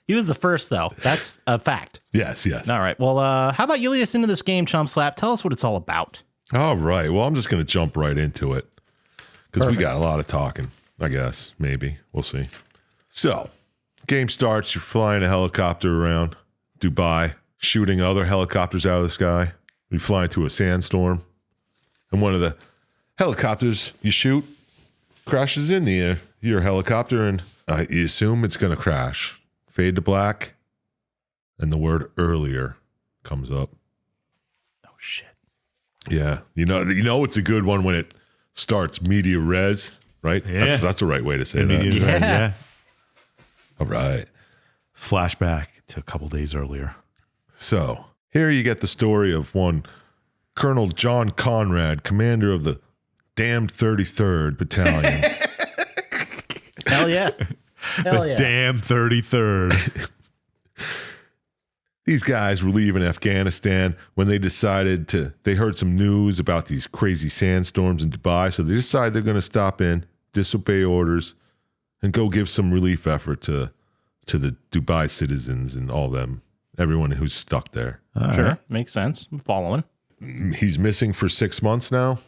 He was the first, though. That's a fact. Yes. All right. Well, how about you lead us into this game, Chump Slap? Tell us what it's all about. All right. Well, I'm just going to jump right into it because we got a lot of talking, I guess. Maybe. We'll see. So, game starts. You're flying a helicopter around Dubai, shooting other helicopters out of the sky. You fly into a sandstorm, and one of the helicopters you shoot crashes into your helicopter, and you assume it's going to crash. Fade to black, and the word earlier comes up. Oh, shit. Yeah. You know it's a good one when it starts media res, right? Yeah. That's the right way to say that. Yeah. All right. Flashback to a couple days earlier. So here you get the story of one Colonel John Conrad, commander of the damned 33rd Battalion. Hell yeah. Hell yeah. Damn 33rd. These guys were leaving Afghanistan when they heard some news about these crazy sandstorms in Dubai. So they decide they're going to stop in, disobey orders, and go give some relief effort to the Dubai citizens and everyone who's stuck there. Sure. Right. Makes sense. I'm following. He's missing for 6 months now.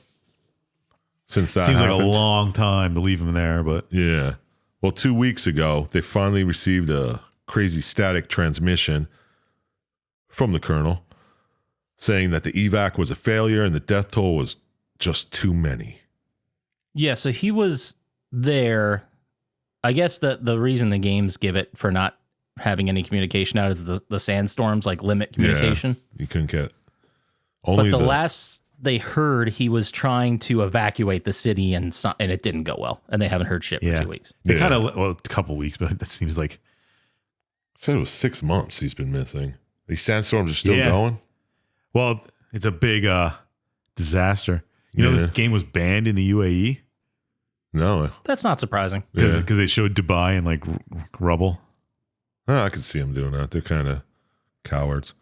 Since that Seems happened. like a long time to leave him there, but Yeah. Well, 2 weeks ago, they finally received a crazy static transmission from the colonel saying that the evac was a failure and the death toll was just too many. Yeah, so he was there. I guess the reason the games give it for not having any communication out is the sandstorms, like limit communication. Yeah, you couldn't get But only the last they heard, he was trying to evacuate the city and it didn't go well. And they haven't heard shit for 2 weeks. they Yeah. kind of, well, a couple weeks, but that seems like, said it was 6 months he's been missing. These sandstorms are still going. well, it's a big disaster. You know, this game was banned in the UAE No, That's not surprising. because yeah. they showed Dubai in like rubble. I could see them doing that. They're kind of cowards.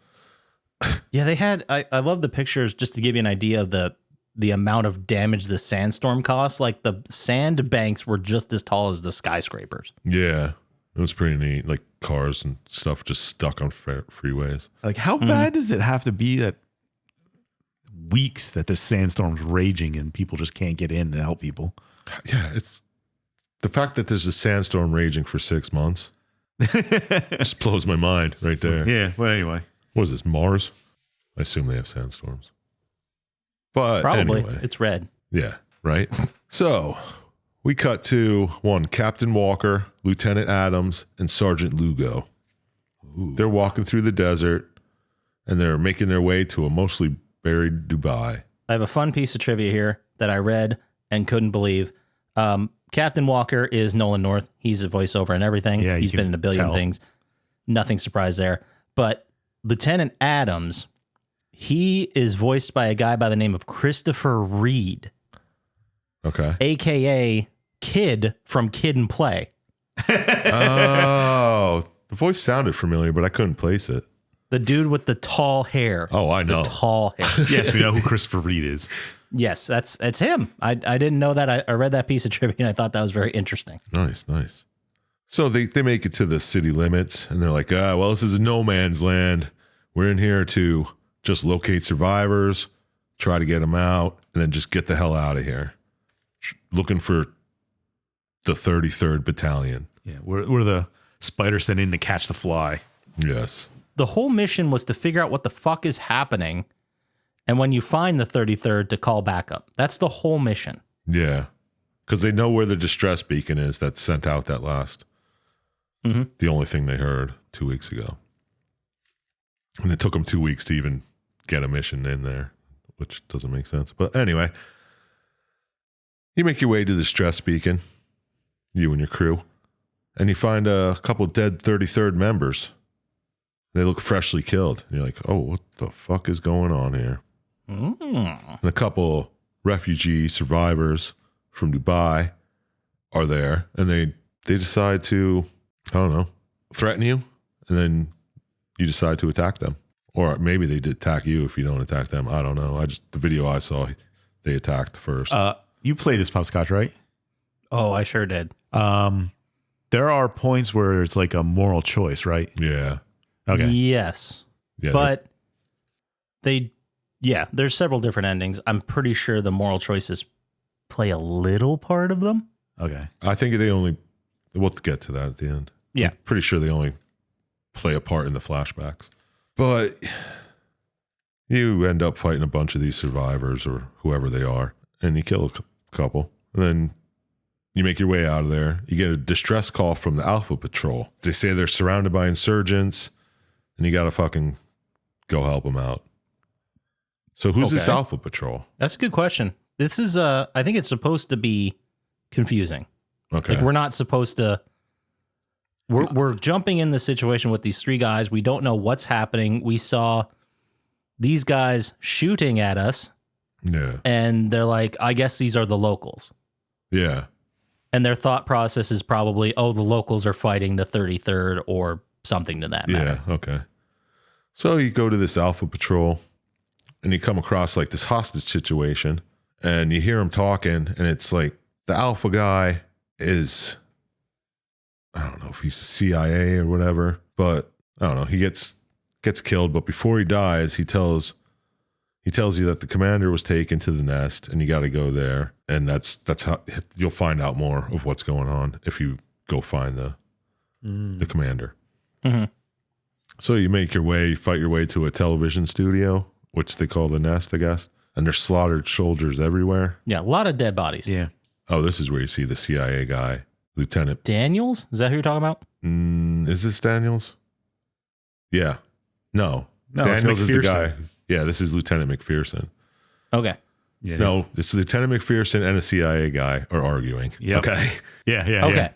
Yeah, they had. I love the pictures just to give you an idea of the amount of damage the sandstorm cost. Like the sand banks were just as tall as the skyscrapers. Yeah, it was pretty neat. Like cars and stuff just stuck on freeways. Like, how bad does it have to be that weeks that the sandstorm's raging and people just can't get in to help people? Yeah, it's the fact that there's a sandstorm raging for 6 months. Just blows my mind right there. Yeah. Well, anyway. What is this, Mars? I assume they have sandstorms. But Probably. anyway, It's red. yeah, right? So we cut to one Captain Walker, Lieutenant Adams, and Sergeant Lugo. They're walking through the desert, and they're making their way to a mostly buried Dubai. I have a fun piece of trivia here that I read and couldn't believe. Captain Walker is Nolan North. He's a voiceover and everything. Yeah, he's been in a billion things. Nothing surprised there. But Lieutenant Adams, he is voiced by a guy by the name of Christopher Reed, Okay. a.k.a. Kid from Kid and Play. Oh, the voice sounded familiar, but I couldn't place it. The dude with the tall hair. Oh, I know. The tall hair. Yes, we know who Christopher Reed is. Yes, that's him. I didn't know that. I read that piece of trivia and I thought that was very interesting. Nice, nice. So they make it to the city limits, and they're like, well, this is a no man's land. We're in here to just locate survivors, try to get them out, and then just get the hell out of here. Looking for the 33rd Battalion. Yeah, we're the spider sent in to catch the fly. Yes. the whole mission was to figure out what the fuck is happening. And when you find the 33rd, to call backup. That's the whole mission. Yeah. Because they know where the distress beacon is that sent out that last. Mm-hmm. The only thing they heard 2 weeks ago. And it took them 2 weeks to even get a mission in there, which doesn't make sense. But anyway, you make your way to the distress beacon, you and your crew, and you find a couple dead 33rd members. They look freshly killed. And you're like, oh, what the fuck is going on here? And a couple refugee survivors from Dubai are there, and they decide to, I don't know, threaten you, and then you decide to attack them. Or maybe they did attack you if you don't attack them. I don't know. The video I saw, they attacked first. You played this Poppascotch, right? Oh, I sure did. There are points where it's like a moral choice, right? Yeah. Okay. Yes. Yeah, but there's several different endings. I'm pretty sure the moral choices play a little part of them. Okay. I think we'll get to that at the end. Yeah. I'm pretty sure they only play a part in the flashbacks. But you end up fighting a bunch of these survivors or whoever they are, and you kill a couple. And then you make your way out of there. You get a distress call from the Alpha Patrol. They say they're surrounded by insurgents, and you got to fucking go help them out. So who's this Alpha Patrol? That's a good question. This is, I think it's supposed to be confusing. Okay. Like, we're not supposed to... We're jumping in the situation with these three guys. We don't know what's happening. We saw these guys shooting at us. Yeah. And they're like, I guess these are the locals. Yeah. And their thought process is probably, oh, the locals are fighting the 33rd or something to that matter. Yeah, okay. So you go to this Alpha Patrol, and you come across like this hostage situation, and you hear him talking, and it's like the Alpha guy is... I don't know if he's the CIA or whatever, but I don't know. He gets killed, but before he dies, he tells you that the commander was taken to the nest, and you got to go there, and that's how you'll find out more of what's going on if you go find the commander. Mm-hmm. So you fight your way to a television studio, which they call the nest, I guess, and there's slaughtered soldiers everywhere. Yeah, a lot of dead bodies. Yeah. Oh, this is where you see the CIA guy. Lieutenant Daniels? Is that who you're talking about? Is this Daniels? Yeah. No Daniels is the guy. Yeah, this is Lieutenant McPherson. Okay. Yeah. No, this is Lieutenant McPherson and a CIA guy are arguing. Yep. Okay. Yeah. Okay. Yeah.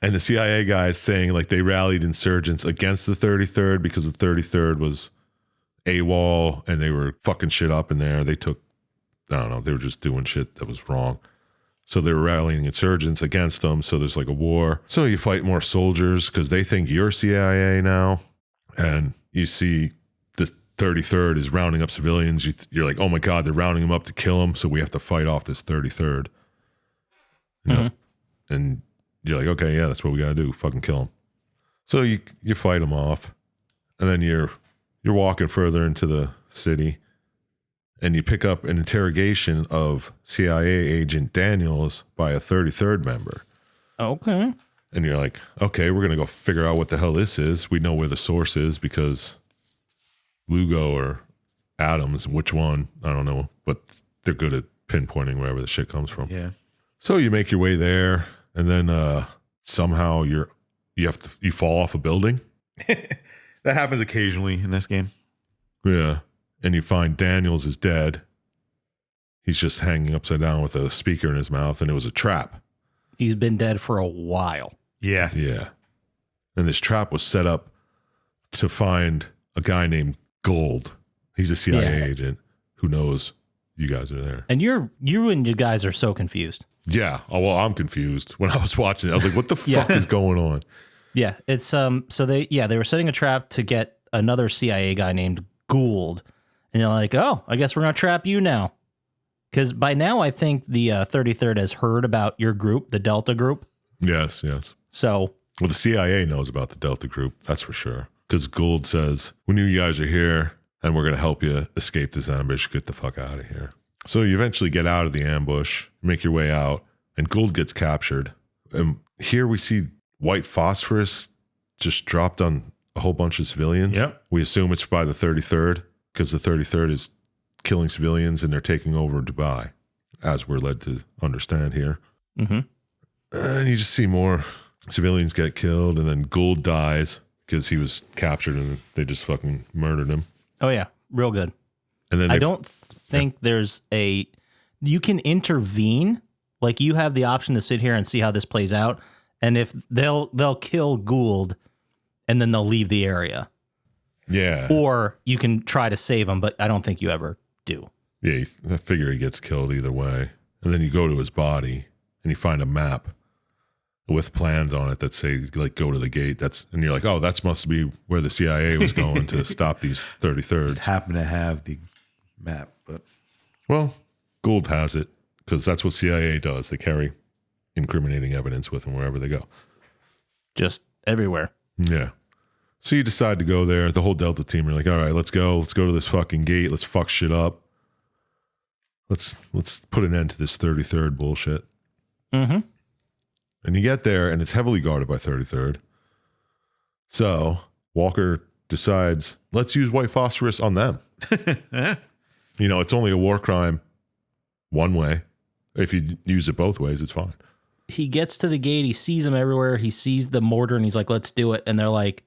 And the CIA guy is saying like they rallied insurgents against the 33rd because the 33rd was AWOL and they were fucking shit up in there. They were just doing shit that was wrong. So they're rallying insurgents against them. So there's like a war. So you fight more soldiers because they think you're CIA now. And you see the 33rd is rounding up civilians. You're like, oh my God, they're rounding them up to kill them. So we have to fight off this 33rd. You know? And you're like, okay, yeah, that's what we got to do. Fucking kill them. So you fight them off. And then you're walking further into the city. And you pick up an interrogation of CIA agent Daniels by a 33rd member. Okay. And you're like, okay, we're going to go figure out what the hell this is. We know where the source is because Lugo or Adams, which one, I don't know, but they're good at pinpointing wherever the shit comes from. Yeah. So you make your way there, and then somehow you fall off a building. That happens occasionally in this game. Yeah. And you find Daniels is dead. He's just hanging upside down with a speaker in his mouth, and it was a trap. He's been dead for a while. Yeah. Yeah. And this trap was set up to find a guy named Gold. He's a CIA agent who knows you guys are there. And you and you guys are so confused. Yeah. Oh, well, I'm confused. When I was watching it, I was like, what the fuck is going on? Yeah. It's so they were setting a trap to get another CIA guy named Gould. And you're like, oh, I guess we're going to trap you now. Because by now, I think the 33rd has heard about your group, the Delta Group. Yes. So. Well, the CIA knows about the Delta Group. That's for sure. Because Gould says, we knew you guys are here, and we're going to help you escape this ambush. Get the fuck out of here. So you eventually get out of the ambush, make your way out, and Gould gets captured. And here we see white phosphorus just dropped on a whole bunch of civilians. Yep. We assume it's by the 33rd because the 33rd is killing civilians and they're taking over Dubai, as we're led to understand here. Mm-hmm. And you just see more civilians get killed, and then Gould dies because he was captured and they just fucking murdered him. Oh, yeah. Real good. And then I don't think there's you can intervene. Like, you have the option to sit here and see how this plays out. And if they'll kill Gould and then they'll leave the area. Yeah. Or you can try to save him, but I don't think you ever do. Yeah, I figure he gets killed either way. And then you go to his body and you find a map with plans on it that say, like, go to the gate. And you're like, oh, that must be where the CIA was going to stop these 33rds. Just happen to have the map, but Well, Gould has it because that's what CIA does. They carry incriminating evidence with them wherever they go. Just everywhere. Yeah. So you decide to go there. The whole Delta team are like, all right, let's go. Let's go to this fucking gate. Let's fuck shit up. Let's put an end to this 33rd bullshit. Mm-hmm. And you get there, and it's heavily guarded by 33rd. So Walker decides, let's use white phosphorus on them. It's only a war crime one way. If you use it both ways, it's fine. He gets to the gate. He sees them everywhere. He sees the mortar, and he's like, let's do it. And they're like,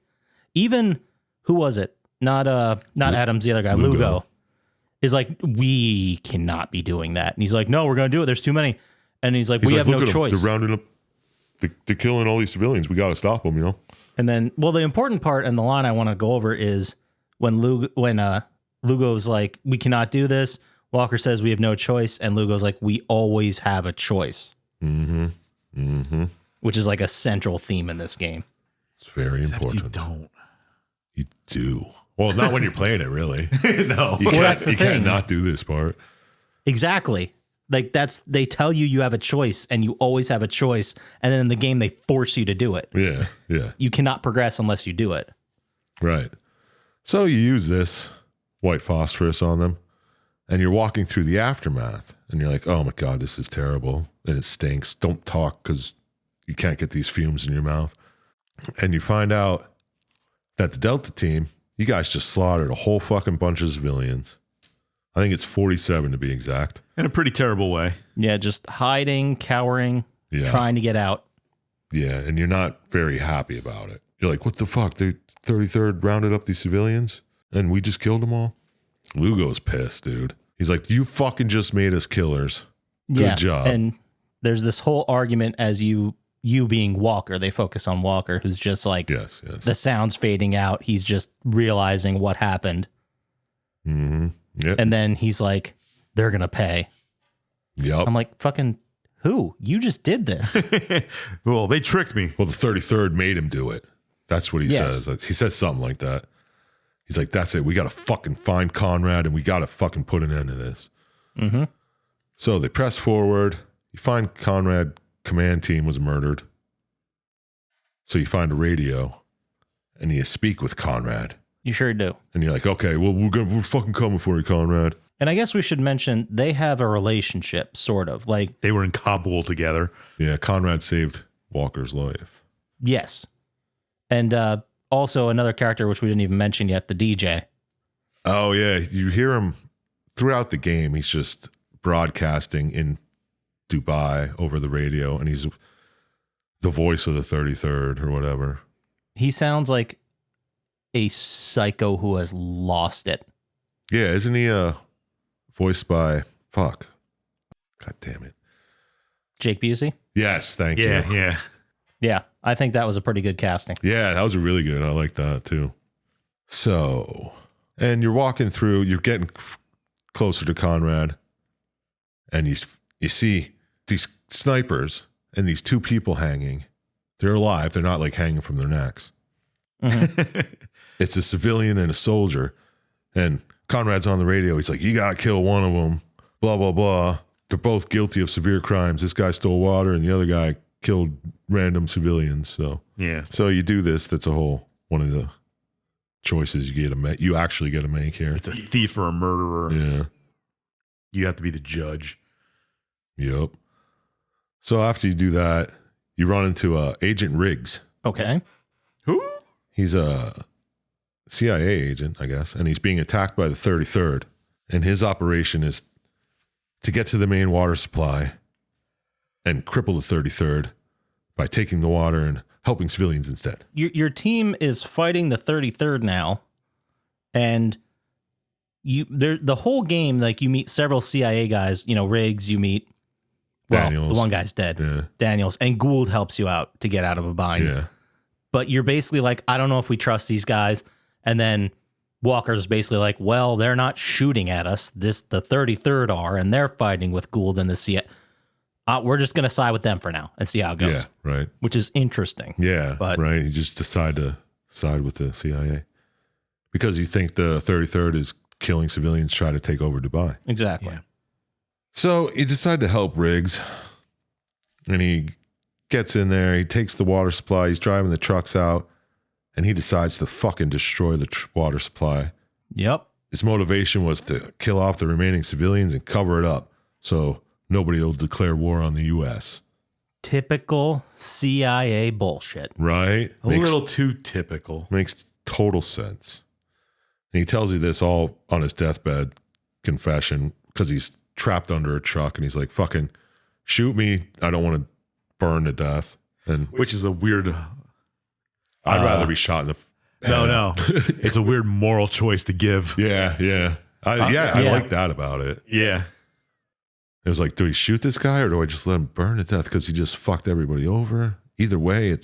even, who was it? Not Adams, the other guy, Lugo, is like, we cannot be doing that. And he's like, no, we're going to do it. There's too many. And he's like, we have no choice. They're rounding up. They're killing all these civilians. We got to stop them, And then, well, the important part and the line I want to go over is when Lugo's like, we cannot do this. Walker says we have no choice. And Lugo's like, we always have a choice. Mm-hmm. Mm-hmm. Which is like a central theme in this game. It's very important. you don't. You do. Well, not when you're playing it, really. No. That's the you thing. can't not do this part. Exactly. Like, they tell you have a choice, and you always have a choice. And then in the game, they force you to do it. Yeah, yeah. You cannot progress unless you do it. Right. So you use this white phosphorus on them, and you're walking through the aftermath, and you're like, oh my God, this is terrible. And it stinks. Don't talk because you can't get these fumes in your mouth. And you find out that the Delta team, you guys just slaughtered a whole fucking bunch of civilians. I think it's 47 to be exact. In a pretty terrible way. Yeah, just hiding, cowering, trying to get out. Yeah, and you're not very happy about it. You're like, what the fuck? The 33rd rounded up these civilians, and we just killed them all? Lugo's pissed, dude. He's like, you fucking just made us killers. Good job. And there's this whole argument as you being Walker. They focus on Walker, who's just like, yes. The sound's fading out. He's just realizing what happened. Mm-hmm. Yep. And then he's like, they're going to pay. Yep. I'm like, fucking who? You just did this. Well, they tricked me. Well, the 33rd made him do it. That's what he Yes. says. He says something like that. He's like, that's it. We got to fucking find Conrad, and we got to fucking put an end to this. Mm-hmm. So they press forward. You find Conrad command team was murdered. So you find a radio, and you speak with Conrad. You sure do. And you're like, okay, well, we're fucking coming for you, Conrad. And I guess we should mention they have a relationship, sort of. Like, They were in Kabul together. Yeah, Conrad saved Walker's life. yes. And also another character, which we didn't even mention yet, the DJ. Oh, yeah. You hear him throughout the game. He's just broadcasting in Dubai over the radio, and he's the voice of the 33rd or whatever. He sounds like a psycho who has lost it. Yeah, isn't he voiced by, fuck. God damn it. Jake Busey? Yes, thank you. Yeah. Yeah, I think that was a pretty good casting. Yeah, that was a really good. I like that too. So, and you're walking through, you're getting closer to Conrad, and you see these snipers and these two people hanging. They're alive. They're not like hanging from their necks. Mm-hmm. It's a civilian and a soldier. And Conrad's on the radio. He's like, you got to kill one of them. Blah, blah, blah. They're both guilty of severe crimes. This guy stole water and the other guy killed random civilians. So you do this. That's a whole one of the choices you actually get to make here. It's a thief or a murderer. Yeah. You have to be the judge. Yep. So after you do that, you run into Agent Riggs. Okay. Who? He's a CIA agent, I guess, and he's being attacked by the 33rd. And his operation is to get to the main water supply and cripple the 33rd by taking the water and helping civilians instead. Your team is fighting the 33rd now, and the whole game, like, you meet several CIA guys, Riggs, you meet, Daniels. the one guy's dead, Yeah. Daniels, and Gould helps you out to get out of a bind. Yeah. But you're basically like, I don't know if we trust these guys. And then Walker's basically like, well, they're not shooting at us. The 33rd are, and they're fighting with Gould and the CIA. We're just going to side with them for now and see how it goes. Yeah, right. Which is interesting. Yeah, But- right. He just decided to side with the CIA because you think the 33rd is killing civilians trying to take over Dubai. Exactly. Yeah. So he decided to help Riggs, and he gets in there. He takes the water supply. He's driving the trucks out, and he decides to fucking destroy the water supply. Yep. His motivation was to kill off the remaining civilians and cover it up so nobody will declare war on the U.S. Typical CIA bullshit. Right? A little too typical. Makes total sense. And he tells you this all on his deathbed confession because he's trapped under a truck and he's like, fucking shoot me. I don't want to burn to death. And Which is a weird... I'd rather be shot in the... No. It's a weird moral choice to give. Yeah. I like that about it. Yeah. It was like, do we shoot this guy or do I just let him burn to death because he just fucked everybody over? Either way,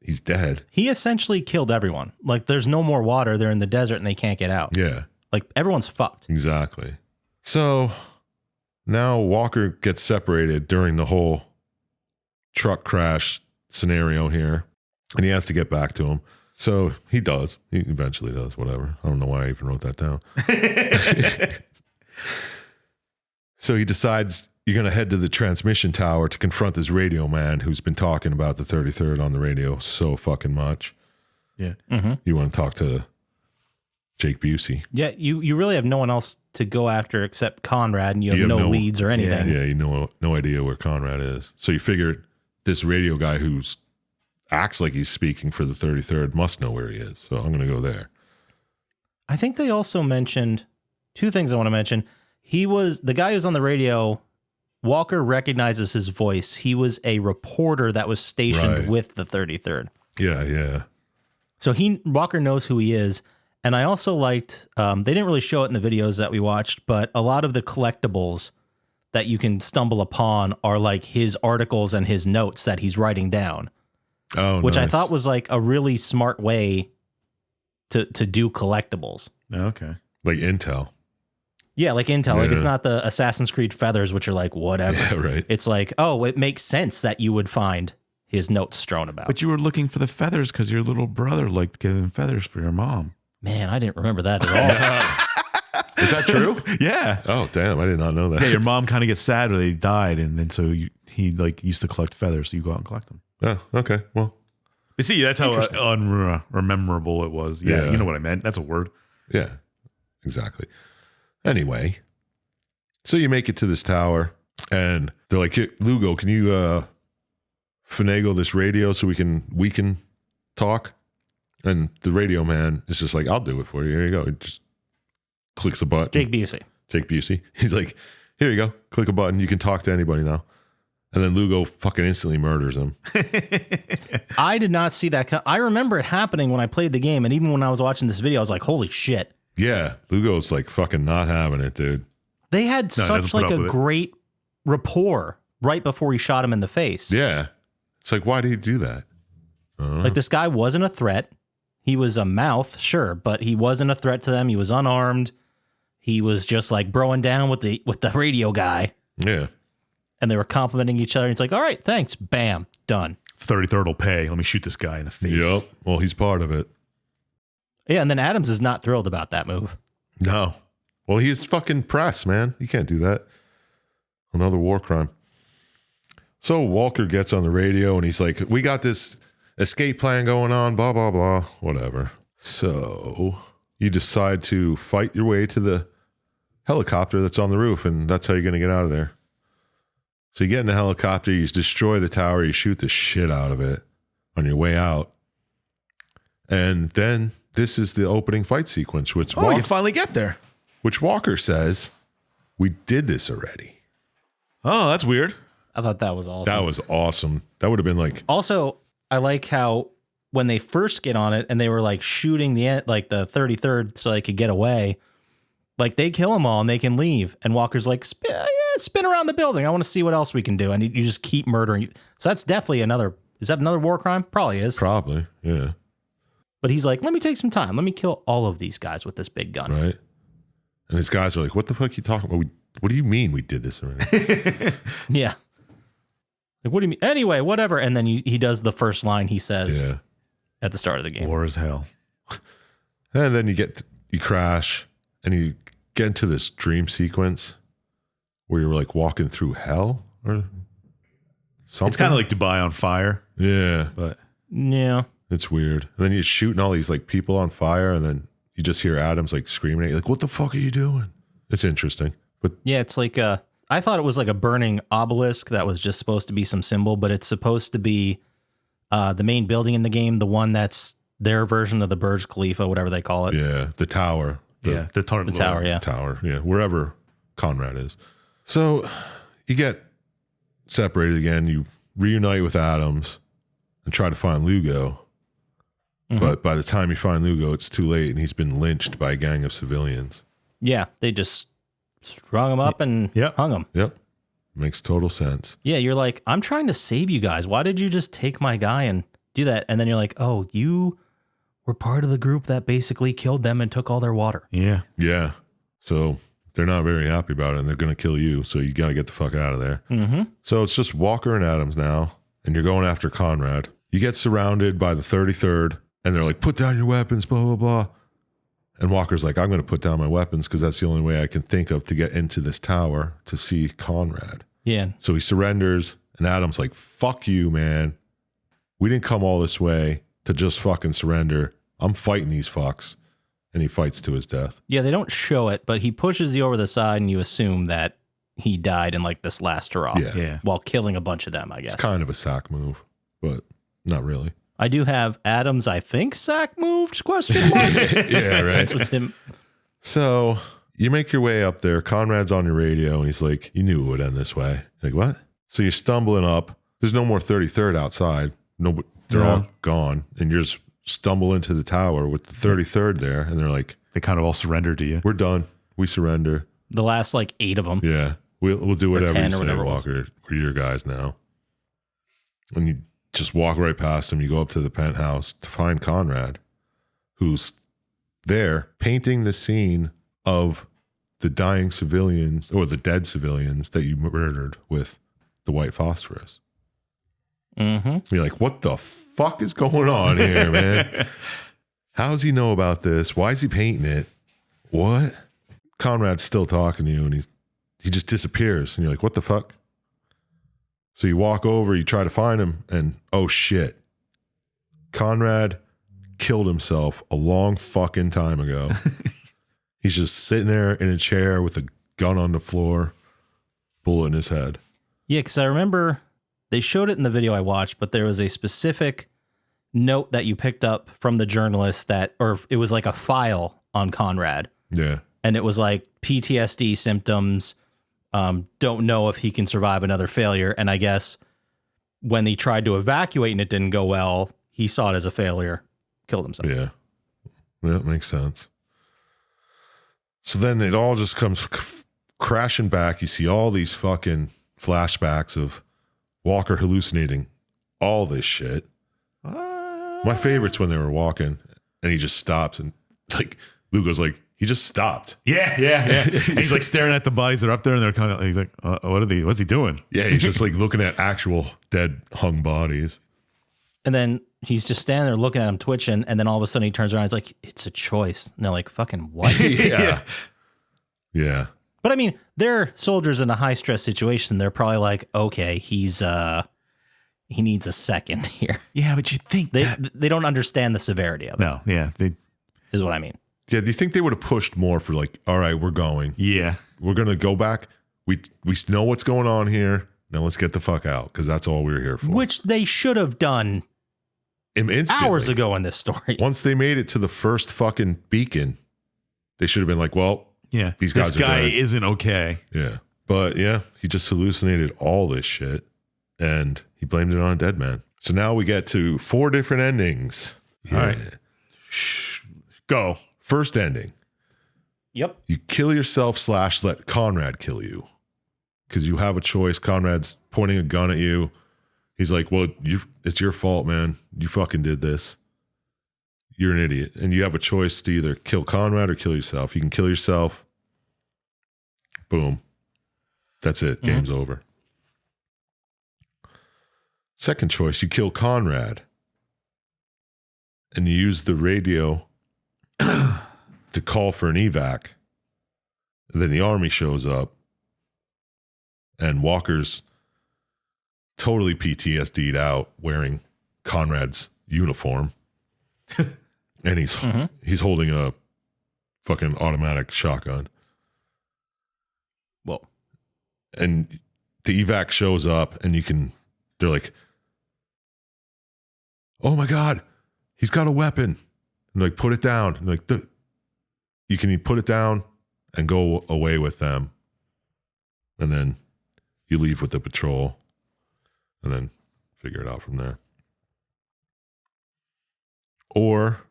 he's dead. He essentially killed everyone. Like, there's no more water. They're in the desert and they can't get out. Yeah, Like, everyone's fucked. exactly. So now Walker gets separated during the whole truck crash scenario here, and he has to get back to him. So he does. He eventually does, whatever. I don't know why I even wrote that down. So he decides you're going to head to the transmission tower to confront this radio man who's been talking about the 33rd on the radio so fucking much. Yeah. You want to talk to Jake Busey. Yeah, you really have no one else to go after except Conrad, and you have no leads or anything. Yeah, you know no idea where Conrad is. So you figure this radio guy who's acts like he's speaking for the 33rd must know where he is. So I'm going to go there. I think they also mentioned two things I want to mention. The guy who's on the radio, Walker recognizes his voice. He was a reporter that was stationed with the 33rd. Yeah. So Walker knows who he is. And I also liked, they didn't really show it in the videos that we watched, but a lot of the collectibles that you can stumble upon are like his articles and his notes that he's writing down. Oh, which nice. I thought was like a really smart way to do collectibles. Okay. Like Intel. Yeah, like Intel. Like, Yeah. it's not the Assassin's Creed feathers, which are like whatever. Yeah, right. It's like, oh, it makes sense that you would find his notes strewn about. But you were looking for the feathers because your little brother liked getting feathers for your mom. Man, I didn't remember that at all. Is that true? Yeah. Oh, damn. I did not know that. Yeah, your mom kind of gets sad when they died, and then so he like used to collect feathers, so you go out and collect them. Oh, okay. Well, You see, that's how unrememberable it was. Yeah, Yeah. you know what I meant. That's a word. yeah, exactly. Anyway, so you make it to this tower, and they're like, "Hey, Lugo, can you finagle this radio so we can talk?" And the radio man is just like, "I'll do it for you. Here you go." He just clicks a button. Jake Busey. He's like, "Here you go. Click a button. You can talk to anybody now." And then Lugo fucking instantly murders him. I did not see that. I remember it happening when I played the game, and even when I was watching this video, I was like, holy shit. Yeah, Lugo's like fucking not having it, dude. They had No, he doesn't such put like up a with it. great rapport right before he shot him in the face. Yeah. It's like, why did he do that? Like, this guy wasn't a threat. He was a mouth, sure, but he wasn't a threat to them. He was unarmed. He was just like broing down with the radio guy, Yeah. and they were complimenting each other. It's like, all right, thanks. Bam, done. 33rd will pay. Let me shoot this guy in the face. Yep. Well, he's part of it. Yeah, and then Adams is not thrilled about that move. No. Well, he's fucking press, man. You can't do that. Another war crime. So Walker gets on the radio and he's like, we got this escape plan going on, blah, blah, blah, whatever. So you decide to fight your way to the helicopter that's on the roof, and that's how you're going to get out of there. So you get in the helicopter, you destroy the tower, you shoot the shit out of it on your way out. And then this is the opening fight sequence, which Oh, you finally get there. which Walker says, we did this already. Oh, that's weird. I thought that was awesome. That was awesome. That would have been like, Also, I like how when they first get on it and they were like shooting the 33rd so they could get away, like they kill them all and they can leave. And Walker's like, spin around the building. I want to see what else we can do. And you just keep murdering. So that's definitely is that another war crime? Probably is. probably, yeah, But he's like, let me take some time. Let me kill all of these guys with this big gun. right? And his guys are like, what the fuck are you talking about? What do you mean we did this already? Yeah. Like, what do you mean? Anyway, whatever. And then he does the first line he says Yeah. at the start of the game. War as hell. And then you crash and you get into this dream sequence where you're like walking through hell or something. It's kind of like Dubai on fire, yeah, but Yeah. it's weird. And then you're shooting all these like people on fire, and then you just hear Adams like screaming at you, like, "What the fuck are you doing?" It's interesting, but Yeah, it's like I thought it was like a burning obelisk that was just supposed to be some symbol, but it's supposed to be the main building in the game, the one that's their version of the Burj Khalifa, whatever they call it. yeah, the tower, the tower, yeah. tower, yeah, wherever Conrad is. So you get separated again. You reunite with Adams and try to find Lugo. But by the time you find Lugo, it's too late, and he's been lynched by a gang of civilians. Yeah, they just strung him up and hung him. Yep. Makes total sense. Yeah, you're like, I'm trying to save you guys. Why did you just take my guy and do that? And then you're like, oh, you were part of the group that basically killed them and took all their water. Yeah. Yeah. So they're not very happy about it, and they're going to kill you. So you got to get the fuck out of there. Mm-hmm. So it's just Walker and Adams now, and you're going after Conrad. You get surrounded by the 33rd, and they're like, put down your weapons, blah, blah, blah. And Walker's like, I'm going to put down my weapons because that's the only way I can think of to get into this tower to see Conrad. Yeah. So he surrenders, and Adam's like, fuck you, man. We didn't come all this way to just fucking surrender. I'm fighting these fucks. And he fights to his death. Yeah, they don't show it, but he pushes you over the side and you assume that he died in like this last hurrah. Yeah. While killing a bunch of them, I guess. It's kind of a sack move, but not really. I do have Adams, I think, sack moved, question mark. Yeah, right. That's what's him. So you make your way up there. Conrad's on your radio, and he's like, you knew it would end this way. Like, what? So you're stumbling up. There's no more 33rd outside. No, they're all gone. And you're just stumble into the tower with the 33rd there, and they're like, They kind of all surrender to you. we're done. We surrender. The last like 8 of them. Yeah. We'll do whatever 10 you or say, whatever it was. Walker. We're your guys now. And you just walk right past him. You go up to the penthouse to find Conrad, who's there painting the scene of the dying civilians or the dead civilians that you murdered with the white phosphorus. Mm-hmm. You're like, what the fuck is going on here, man? How does he know about this? Why is he painting it? What? Conrad's still talking to you, and he just disappears. And you're like, what the fuck? So you walk over, you try to find him, and oh shit. Conrad killed himself a long fucking time ago. He's just sitting there in a chair with a gun on the floor, bullet in his head. Yeah, because I remember they showed it in the video I watched, but there was a specific note that you picked up from the journalist or it was like a file on Conrad. Yeah. And it was like PTSD symptoms, don't know if he can survive another failure. And I guess when they tried to evacuate and it didn't go well, he saw it as a failure, killed himself. Yeah. That makes sense. So then it all just comes crashing back. You see all these fucking flashbacks of Walker hallucinating all this shit. My favorite's when they were walking and he just stops and like Lugo's like, he just stopped. Yeah. And he's like staring at the bodies that are up there, and they're kind of, he's like, what's he doing? Yeah, he's just like looking at actual dead hung bodies. And then he's just standing there looking at him twitching. And then all of a sudden he turns around. He's like, it's a choice. And they're like, fucking what? Yeah. Yeah. But I mean, they're soldiers in a high stress situation. They're probably like, okay, he needs a second here. Yeah, but you think They don't understand the severity of it. No, yeah. Is what I mean. Yeah. Do you think they would have pushed more for like, all right, we're going. Yeah. We're going to go back. We know what's going on here. Now let's get the fuck out because that's all we were here for. Which they should have done instantly. Hours ago in this story. Once they made it to the first fucking beacon, they should have been like, well, Yeah. these guys this guy are dead. isn't okay. Yeah. But yeah, he just hallucinated all this shit and he blamed it on a dead man. So now we get to 4 different endings. All right. Go. First ending. Yep. You kill yourself / let Conrad kill you. Because you have a choice. Conrad's pointing a gun at you. He's like, well, it's your fault, man. You fucking did this. You're an idiot. And you have a choice to either kill Conrad or kill yourself. You can kill yourself. Boom. That's it. Game's over. Second choice, you kill Conrad. And you use the radio to call for an evac. And then the army shows up. And Walker's totally PTSD'd out wearing Conrad's uniform. And he's holding a fucking automatic shotgun. Whoa. And the evac shows up and they're like, oh my God, he's got a weapon. And like, put it down. And like, you can put it down and go away with them. And then you leave with the patrol and then figure it out from there. Or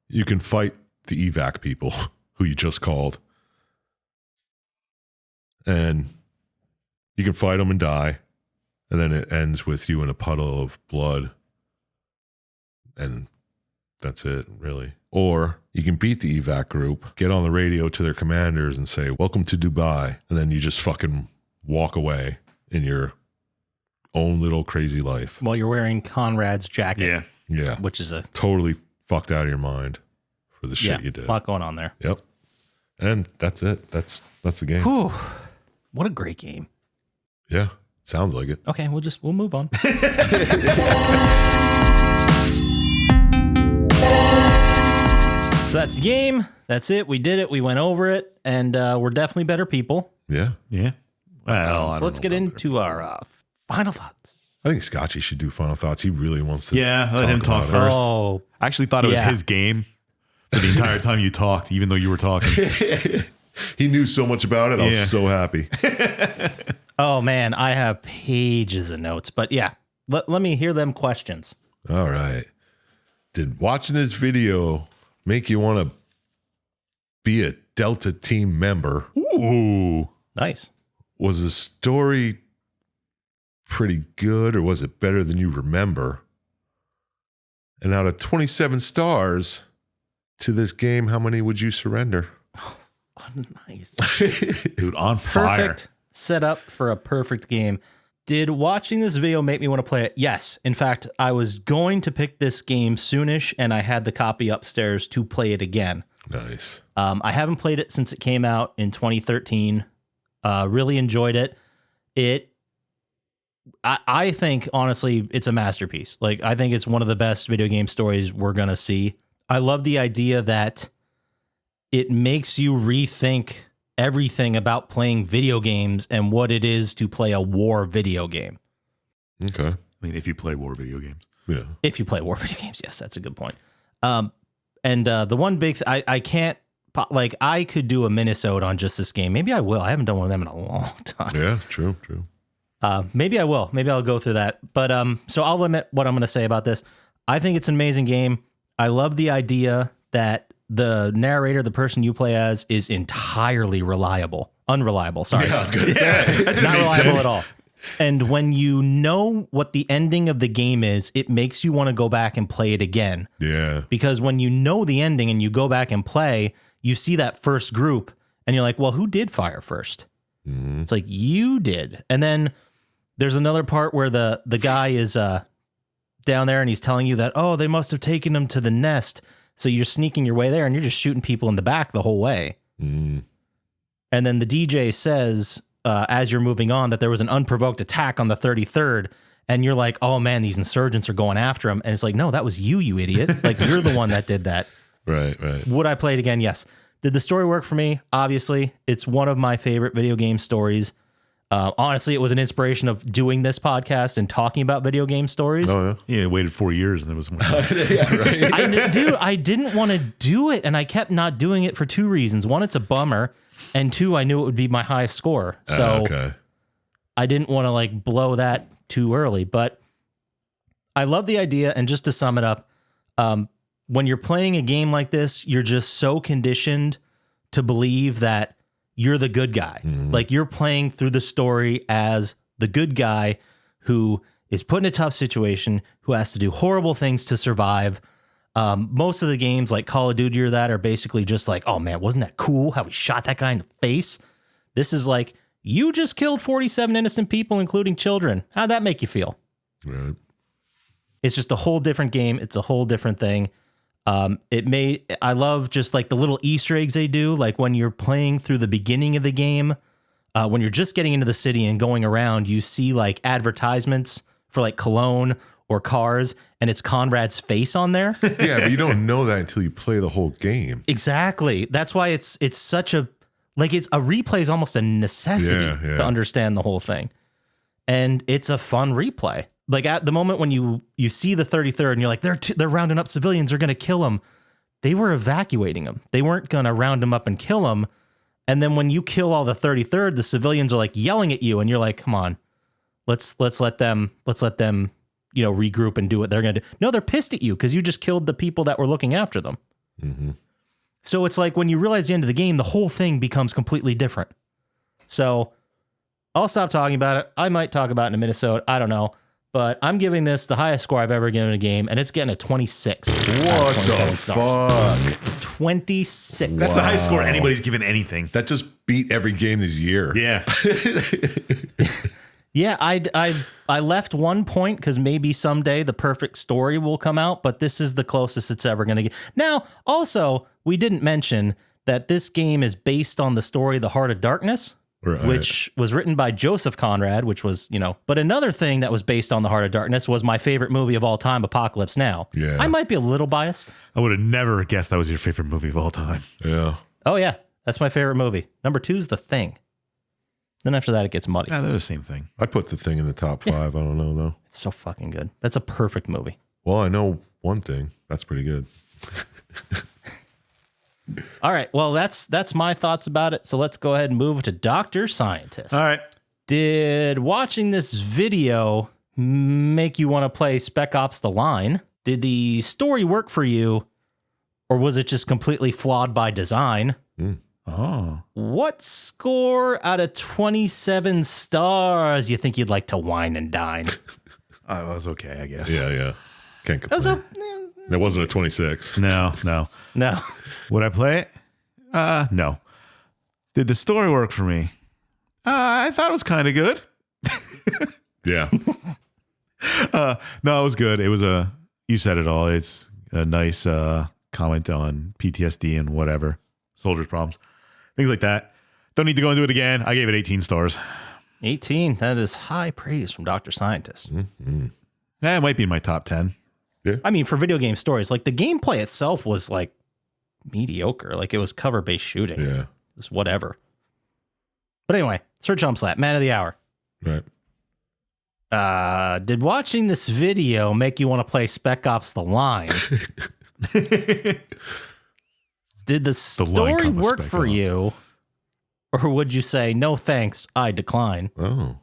you can fight the evac people who you just called. And you can fight them and die. And then it ends with you in a puddle of blood. And that's it, really. Or you can beat the evac group, get on the radio to their commanders and say, welcome to Dubai. And then you just fucking walk away in your own little crazy life. While you're wearing Conrad's jacket. Yeah. Yeah. Which is a Totally fucked out of your mind for the shit you did. A lot going on there. Yep. And that's it. That's the game. Whew. What a great game. Yeah. Sounds like it. Okay, we'll move on. So that's the game. That's it. We did it. We went over it, and we're definitely better people. Yeah. Yeah. Well, So let's get into our final thoughts. I think Scotchy should do final thoughts. He really wants to. Yeah, let him talk about it. first. Oh, I actually thought it was Yeah. his game for the entire time you talked, even though you were talking. He knew so much about it. I Yeah. was so happy. oh man, I have pages of notes, but yeah, let me hear them questions. All right. Did watching this video make you want to be a Delta team member? Ooh. Nice. Was the story pretty good or was it better than you remember? And out of 27 stars to this game, how many would you surrender? Oh, nice. Dude, on fire. Perfect setup for a perfect game. Did watching this video make me want to play it? Yes. In fact, I was going to pick this game soonish, and I had the copy upstairs to play it again. Nice. I haven't played it since it came out in 2013. Really enjoyed it. I think, honestly, it's a masterpiece. Like, I think it's one of the best video game stories we're going to see. I love the idea that it makes you rethink everything about playing video games and what it is to play a war video game. Okay. I mean, if you play war video games. Yeah. If you play war video games, yes, that's a good point. And the one big, I can't, like, I could do a minisode on just this game. Maybe I will. I haven't done one of them in a long time. Yeah, true. Maybe I will. Maybe I'll go through that. But so I'll limit what I'm going to say about this. I think it's an amazing game. I love the idea that the narrator, the person you play as, is entirely unreliable. Sorry. Yeah, I was going to say. Not reliable at all. And when you know what the ending of the game is, it makes you want to go back and play it again. Yeah. Because when you know the ending and you go back and play, you see that first group and you're like, well, who did fire first? Mm-hmm. It's like, you did. And then there's another part where the guy is down there and he's telling you that, oh, they must have taken him to the nest. So you're sneaking your way there and you're just shooting people in the back the whole way. Mm. And then the DJ says, as you're moving on, that there was an unprovoked attack on the 33rd. And you're like, oh man, these insurgents are going after him. And it's like, no, that was you idiot. Like, you're the one that did that. Right. Would I play it again? Yes. Did the story work for me? Obviously. It's one of my favorite video game stories. Honestly, it was an inspiration of doing this podcast and talking about video game stories. Oh Yeah, it waited 4 years and it was more. yeah, right. I didn't want to do it, and I kept not doing it for two reasons. One, it's a bummer, and two, I knew it would be my highest score. So Okay. I didn't want to like blow that too early. But I love the idea, and just to sum it up, when you're playing a game like this, you're just so conditioned to believe that you're the good guy. Like you're playing through the story as the good guy who is put in a tough situation, who has to do horrible things to survive. Most of the games like Call of Duty or that are basically just like, oh man, wasn't that cool how we shot that guy in the face? This is like, you just killed 47 innocent people, including children. How'd that make you feel? Right. It's just a whole different game. It's a whole different thing. I love just like the little Easter eggs they do. Like when you're playing through the beginning of the game, when you're just getting into the city and going around, you see like advertisements for like cologne or cars, and it's Conrad's face on there. Yeah, but you don't know that until you play the whole game. Exactly. That's why it's such a, like it's a replay is almost a necessity to understand the whole thing. And it's a fun replay. Like at the moment when you see the 33rd and you're like, they're rounding up civilians, they're going to kill them. They were evacuating them. They weren't going to round them up and kill them. And then when you kill all the 33rd, the civilians are like yelling at you and you're like, come on, let's let them, regroup and do what they're going to do. No, they're pissed at you because you just killed the people that were looking after them. Mm-hmm. So it's like when you realize the end of the game, the whole thing becomes completely different. So I'll stop talking about it. I might talk about it in a Minnesota. I don't know. But I'm giving this the highest score I've ever given a game, and it's getting a 26. What the fuck? 26. That's the highest score anybody's given anything. That just beat every game this year. Yeah. Yeah, I left 1 point because maybe someday the perfect story will come out, but this is the closest it's ever going to get. Now, also, we didn't mention that this game is based on the story The Heart of Darkness. Right. Which was written by Joseph Conrad, which was, but another thing that was based on The Heart of Darkness was my favorite movie of all time, Apocalypse Now. Yeah. I might be a little biased. I would have never guessed that was your favorite movie of all time. Yeah. Oh, yeah. That's my favorite movie. Number 2 is The Thing. Then after that, it gets muddy. Yeah, they're the same thing. I'd put The Thing in the top 5. I don't know, though. It's so fucking good. That's a perfect movie. Well, I know one thing. That's pretty good. All right. Well, that's my thoughts about it. So let's go ahead and move to Dr. Syintist. All right. Did watching this video make you want to play Spec Ops The Line? Did the story work for you? Or was it just completely flawed by design? Oh. What score out of 27 stars you think you'd like to wine and dine? That was okay, I guess. Yeah. Can't complain. It wasn't a 26. No. No. Would I play it? No. Did the story work for me? I thought it was kind of good. Yeah. No, it was good. It was you said it all. It's a nice comment on PTSD and whatever. Soldiers' problems. Things like that. Don't need to go into it again. I gave it 18 stars. 18. That is high praise from Dr. Syintist. Mm-hmm. It might be in my top 10. Yeah. I mean, for video game stories, like the gameplay itself was like mediocre. Like it was cover-based shooting. Yeah. It was whatever. But anyway, Sir Chump Slap, man of the hour. Right. Did watching this video make you want to play Spec Ops The Line? Did the story work for you? Or would you say, no thanks, I decline? Oh.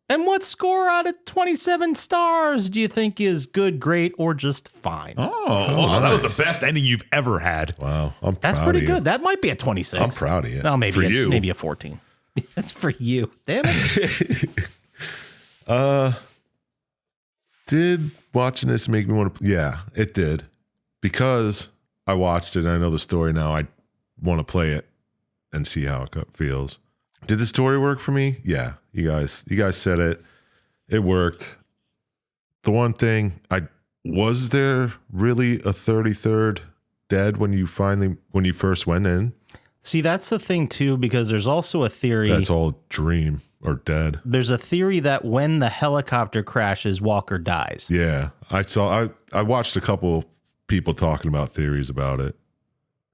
And what score out of 27 stars do you think is good, great, or just fine? Oh, that was the best ending you've ever had. Wow. I'm proud That's pretty of good. You. That might be a 26. I'm proud of you. No, maybe for you. Maybe a 14. That's for you. Damn it. Did watching this make me want to? Yeah, it did. Because I watched it and I know the story now. I want to play it and see how it feels. Did the story work for me? Yeah. You guys said it. It worked. The one thing, was there really a 33rd dead when you first went in? See, that's the thing too, because there's also a theory. That's all dream or dead. There's a theory that when the helicopter crashes, Walker dies. Yeah. I watched a couple people talking about theories about it.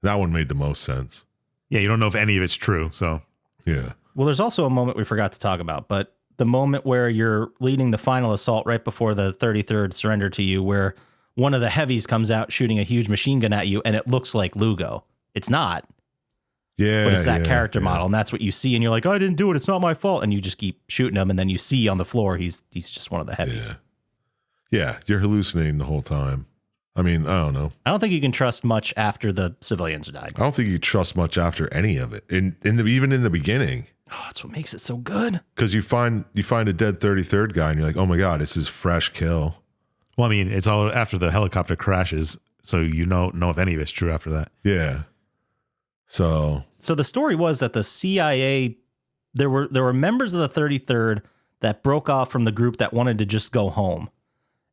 That one made the most sense. Yeah, you don't know if any of it's true, so. Yeah. Well, there's also a moment we forgot to talk about, but the moment where you're leading the final assault right before the 33rd surrender to you, where one of the heavies comes out shooting a huge machine gun at you, and it looks like Lugo. It's not. Yeah. But it's that character model, and that's what you see, and you're like, I didn't do it, it's not my fault. And you just keep shooting him, and then you see on the floor he's just one of the heavies. Yeah, you're hallucinating the whole time. I mean, I don't know. I don't think you can trust much after the civilians died. I don't think you trust much after any of it. Even in the beginning. Oh, that's what makes it so good. Because you find a dead 33rd guy and you're like, oh my God, this is fresh kill. Well, I mean, it's all after the helicopter crashes, so you don't know if any of it's true after that. Yeah. So the story was that the CIA, there were members of the 33rd that broke off from the group that wanted to just go home.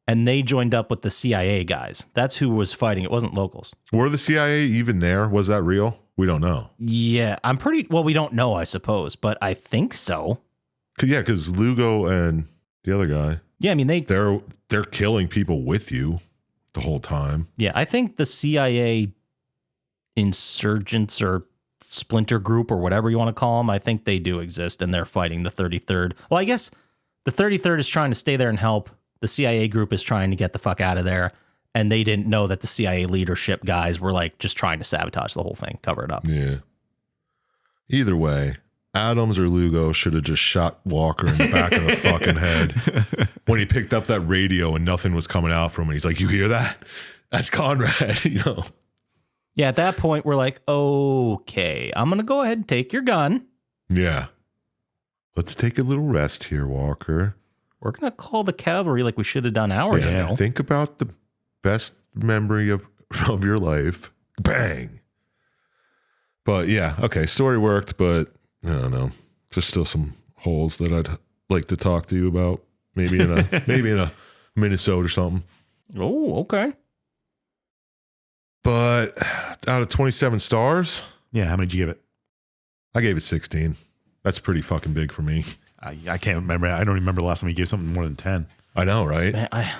And they joined up with the CIA guys. That's who was fighting. It wasn't locals. Were the CIA even there? Was that real? We don't know. Yeah, we don't know, I suppose, but I think so. Yeah, because Lugo and the other guy. Yeah, I mean, they're killing people with you the whole time. Yeah, I think the CIA insurgents or splinter group or whatever you want to call them, I think they do exist, and they're fighting the 33rd. Well, I guess the 33rd is trying to stay there and help. The CIA group is trying to get the fuck out of there, and they didn't know that the CIA leadership guys were like just trying to sabotage the whole thing, cover it up. Yeah. Either way, Adams or Lugo should have just shot Walker in the back of the fucking head when he picked up that radio and nothing was coming out from it. He's like, "You hear that? That's Conrad." Yeah, at that point, we're like, okay, I'm going to go ahead and take your gun. Yeah. Let's take a little rest here, Walker. We're going to call the cavalry like we should have done hours ago. Think about the best memory of your life. Bang. But yeah, okay, story worked, but I don't know. There's still some holes that I'd like to talk to you about. Maybe in a Minnesota or something. Oh, okay. But out of 27 stars, yeah, how many did you give it? I gave it 16. That's pretty fucking big for me. I can't remember. I don't remember the last time you gave something more than 10. I know, right? Man, I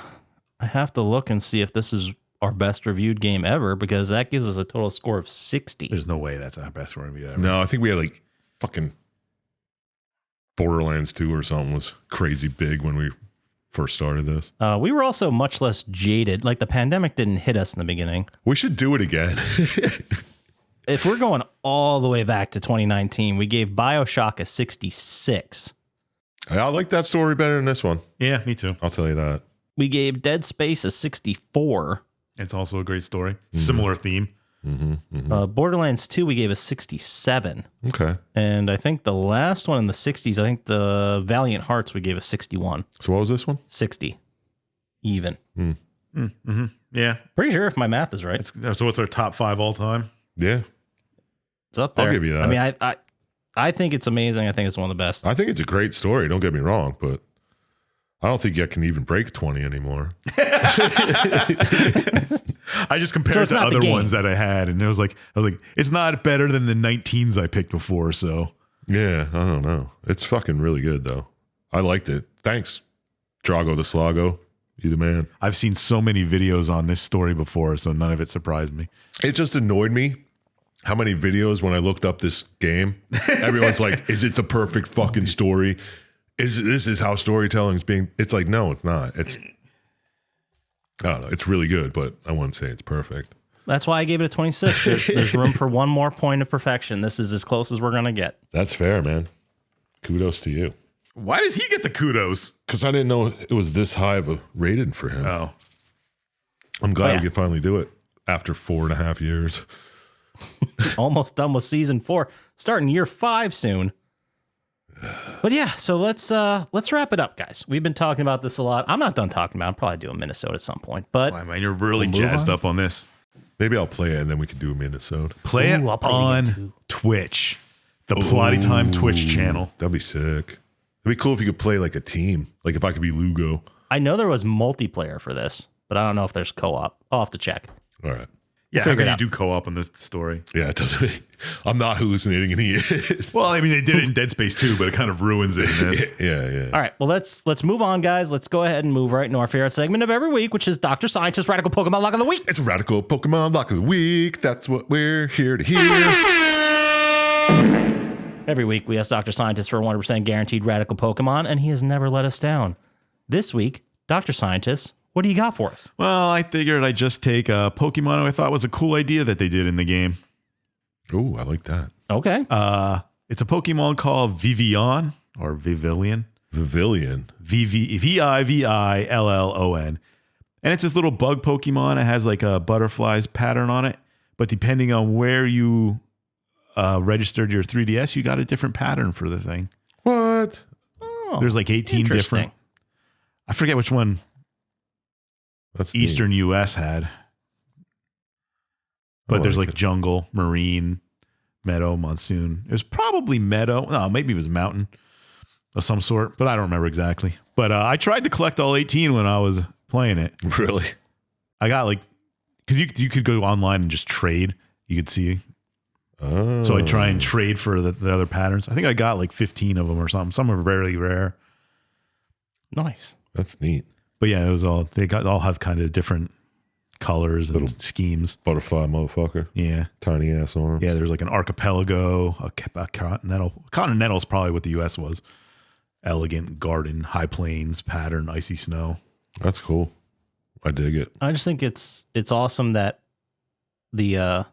have to look and see if this is our best reviewed game ever, because that gives us a total score of 60. There's no way that's our best review ever. No, I think we had like fucking Borderlands 2 or something was crazy big when we first started this. We were also much less jaded. Like, the pandemic didn't hit us in the beginning. We should do it again. If we're going all the way back to 2019, we gave BioShock a 66. I like that story better than this one. Yeah, me too. I'll tell you that. We gave Dead Space a 64. It's also a great story. Similar theme. Borderlands 2, we gave a 67. Okay. And I think the last one in the 60s, I think the Valiant Hearts, we gave a 61. So what was this one? 60. Even. Yeah. Pretty sure if my math is right. So what's our top 5 all time? Yeah. It's up there. I'll give you that. I mean, I think it's amazing. I think it's one of the best. I think it's a great story. Don't get me wrong, but I don't think you can even break 20 anymore. I just compared it to other ones that I had, and I was like, it's not better than the 19s I picked before. So yeah, I don't know. It's fucking really good though. I liked it. Thanks, Drago the Slago. You the man. I've seen so many videos on this story before, so none of it surprised me. It just annoyed me how many videos when I looked up this game, everyone's like, is it the perfect fucking story? This is how storytelling is being. It's like, no, it's not. It's, I don't know. It's really good, but I wouldn't say it's perfect. That's why I gave it a 26. There's room for one more point of perfection. This is as close as we're going to get. That's fair, man. Kudos to you. Why does he get the kudos? Because I didn't know it was this high of a rating for him. Oh. I'm glad we could finally do it after 4.5 years. Almost done with season 4. Starting year 5 soon. But yeah, so let's wrap it up, guys. We've been talking about this a lot. I'm not done talking about it. I'll probably do a Minnesota at some point. But wow, man, you're really jazzed up on this. Maybe I'll play it and then we can do a Minnesota. Play it on Twitch. The Plotty Time Twitch channel. That'd be sick. It'd be cool if you could play like a team. Like if I could be Lugo. I know there was multiplayer for this, but I don't know if there's co-op. I'll have to check. All right. Yeah, how can you do co-op on this story? Yeah, it doesn't. I'm not hallucinating, and he is. Well, I mean, they did it in Dead Space 2, but it kind of ruins it in this. Yeah. All right, well, let's move on, guys. Let's go ahead and move right into our favorite segment of every week, which is Dr. Syintist Radical Pokemon Lock of the Week. It's Radical Pokemon Lock of the Week. That's what we're here to hear. Every week, we ask Dr. Syintist for 100% guaranteed radical Pokemon, and he has never let us down. This week, Dr. Syintist, what do you got for us? Well, I figured I'd just take a Pokemon I thought was a cool idea that they did in the game. Ooh, I like that. Okay. It's a Pokemon called Vivillon or Vivillon. Vivillon. Vivillon. And it's this little bug Pokemon. It has like a butterfly's pattern on it. But depending on where you registered your 3DS, you got a different pattern for the thing. What? Oh, There's like 18 different. I forget which one That's Eastern neat. US had. But there's like jungle, marine, meadow, monsoon. It was probably meadow. No, maybe it was mountain of some sort, but I don't remember exactly. But I tried to collect all 18 when I was playing it. Really? I got like, because you could go online and just trade. You could see. Oh. So I try and trade for the other patterns. I think I got like 15 of them or something. Some are very rare. Nice. That's neat. But yeah, it was all, all have kind of different colors and Little schemes. Butterfly motherfucker. Yeah. Tiny ass arms. Yeah, there's like an archipelago, a continental. Continental is probably what the US was. Elegant garden, high plains, pattern, icy snow. That's cool. I dig it. I just think it's awesome that the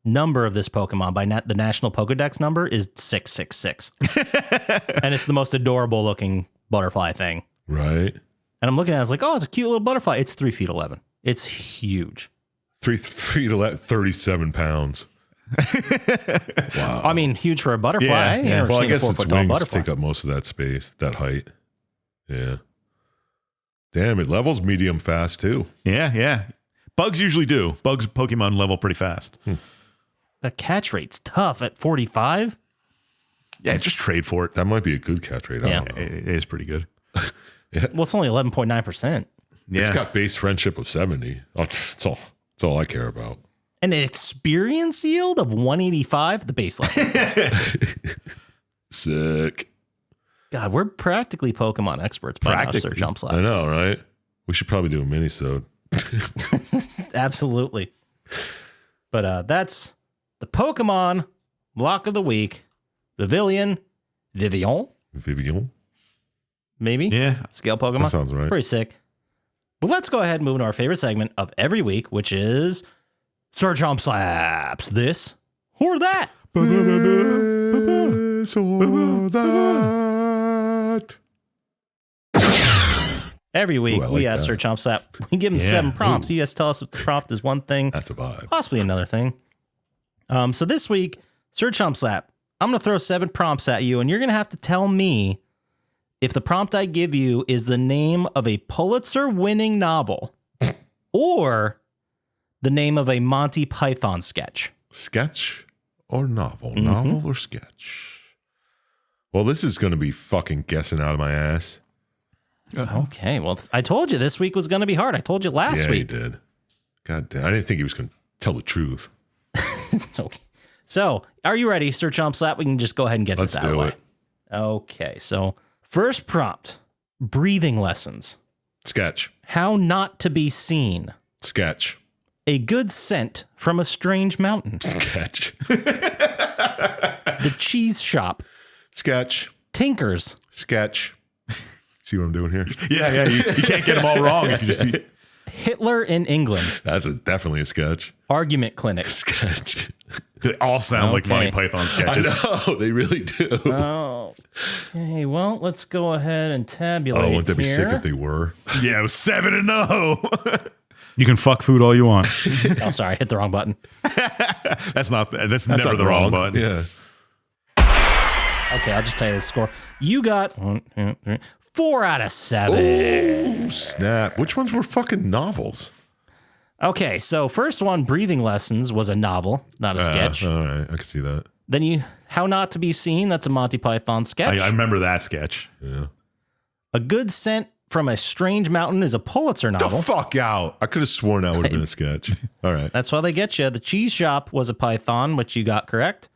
number of this Pokemon by the National Pokedex number is 666. And it's the most adorable looking butterfly thing. Right? And I'm looking at it, it's like, oh, it's a cute little butterfly. It's 3 feet 11. It's huge. 3 feet 37 pounds. Wow. I mean, huge for a butterfly. Yeah, I ain't yeah. never Well, I seen a guess 4 its foot tall wings butterfly. take up most of that space, that height. Yeah. Damn, it levels medium fast too. Yeah. Bugs usually do. Bugs Pokemon level pretty fast. The catch rate's tough at 45. Yeah, just trade for it. That might be a good catch rate. I Yeah. don't know. It is pretty good. Well, it's only 11.9%. Yeah. It's got base friendship of 70. Oh, that's all I care about. An experience yield of 185 at the base level. Sick. God, we're practically Pokemon experts by now, Sir Chump Slap. I know, right? We should probably do a mini-sode. Absolutely. But that's the Pokemon block of the week. Vivillon. Vivillon? Maybe? Yeah. Scale Pokemon. That sounds right. Pretty sick. Well, let's go ahead and move into our favorite segment of every week, which is Sir Chump Slaps this or that. Every week, Ooh, I we like ask that. Sir Chump Slap. We give him 7 prompts. He has to tell us if the prompt is one thing, That's a vibe. possibly another thing. So this week, Sir Chump Slap, I'm going to throw 7 prompts at you, and you're going to have to tell me if the prompt I give you is the name of a Pulitzer-winning novel or the name of a Monty Python sketch. Sketch or novel? Novel or sketch? Well, this is going to be fucking guessing out of my ass. Okay, well, I told you this week was going to be hard. I told you last Yeah, week. you did. God damn. I didn't think he was going to tell the truth. Okay. So, are you ready, Sir Chomp Slap? We can just go ahead and get Let's this out of the do way. it. Okay, so first prompt, breathing lessons. Sketch. How not to be seen. Sketch. A good scent from a strange mountain. Sketch. The cheese shop. Sketch. Tinkers. Sketch. See what I'm doing here? Yeah. You can't get them all wrong if you just. Hitler in England. That's definitely a sketch. Argument clinic. Sketch. They all sound like Okay. Monty Python sketches. I know. They really do. Oh. Okay, well, let's go ahead and tabulate. Oh, wouldn't that be sick here. if they were? Yeah, it was 7-0. You can fuck food all you want. Oh, sorry, I hit the wrong button. That's never not the wrong button. Yeah. Okay, I'll just tell you the score. You got 4 out of 7. Oh, snap. Which ones were fucking novels? Okay, so first one, breathing lessons, was a novel, not a sketch. All right. I can see that. Then how not to be seen, that's a Monty Python sketch. I remember that sketch. Yeah. A good scent from a strange mountain is a Pulitzer The novel. fuck out. I could have sworn that would have been a sketch. All right. That's why they get you. The cheese shop was a Python, which you got correct.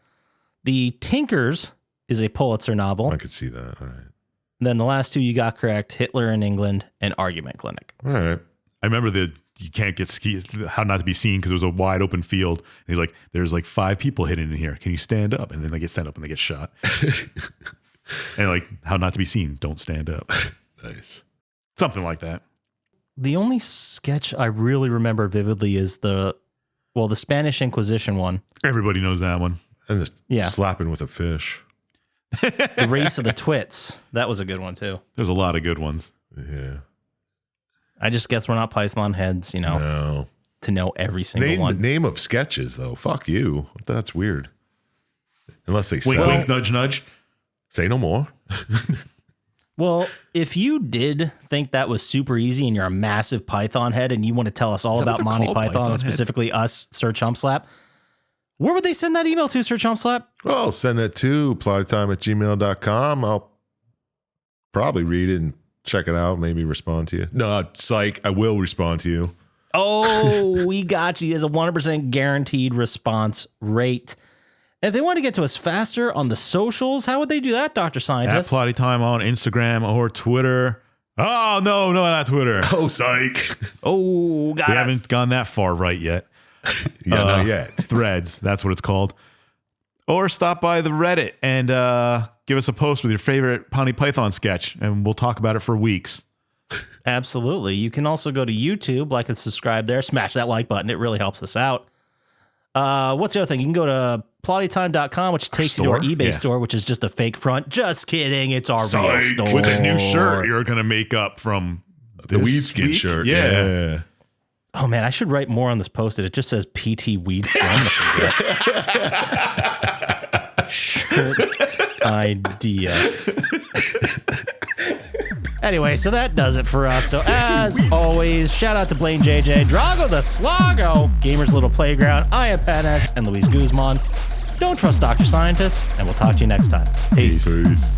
The Tinkers is a Pulitzer novel. I could see that. All right. Then the last 2 you got correct, Hitler in England and Argument Clinic. All right. I remember the you can't get how not to be seen because it was a wide open field. And he's like, there's like 5 people hidden in here. Can you stand up? And then they get stand up and they get shot. And like how not to be seen. Don't stand up. Nice. Something like that. The only sketch I really remember vividly is the Spanish Inquisition one. Everybody knows that one. And the slapping with a fish. The Race of the Twits. That was a good one too. There's a lot of good ones. Yeah. I just guess we're not Python heads, No. to know every single one. Name of sketches, though. Fuck you. That's weird. Unless they Wink, say. wink, nudge, nudge. Say no more. Well, if you did think that was super easy and you're a massive Python head and you want to tell us all about Monty Python and specifically us, Sir Chump Slap, where would they send that email to, Sir Chump Slap? Well, send it to plottytime@gmail.com. I'll probably read it and check it out, maybe respond to you. No, psych, I will respond to you. Oh, we got you. There's a 100% guaranteed response rate. And if they want to get to us faster on the socials, how would they do that, Dr. Syintist? At Plotty Time on Instagram or Twitter. Oh, no, not Twitter. Oh, psych. Oh, God. We haven't gone that far right yet. Yeah, not yet. Threads, that's what it's called. Or stop by the Reddit and give us a post with your favorite Monty Python sketch, and we'll talk about it for weeks. Absolutely. You can also go to YouTube, like and subscribe there. Smash that like button. It really helps us out. What's the other thing? You can go to plottytime.com, which takes you to our eBay store, which is just a fake front. Just kidding. It's our real store. With a new shirt you're going to make up from the weed skin shirt. Yeah. Oh, man, I should write more on this post-it. It just says PT Weed Skin. Shirt idea. Anyway, so that does it for us. So as always, shout out to Blaine JJ, Drago the Slago, Gamers Little Playground, I am Panex, and Luis Guzman. Don't trust Dr. Syintist, and we'll talk to you next time. Peace. Peace.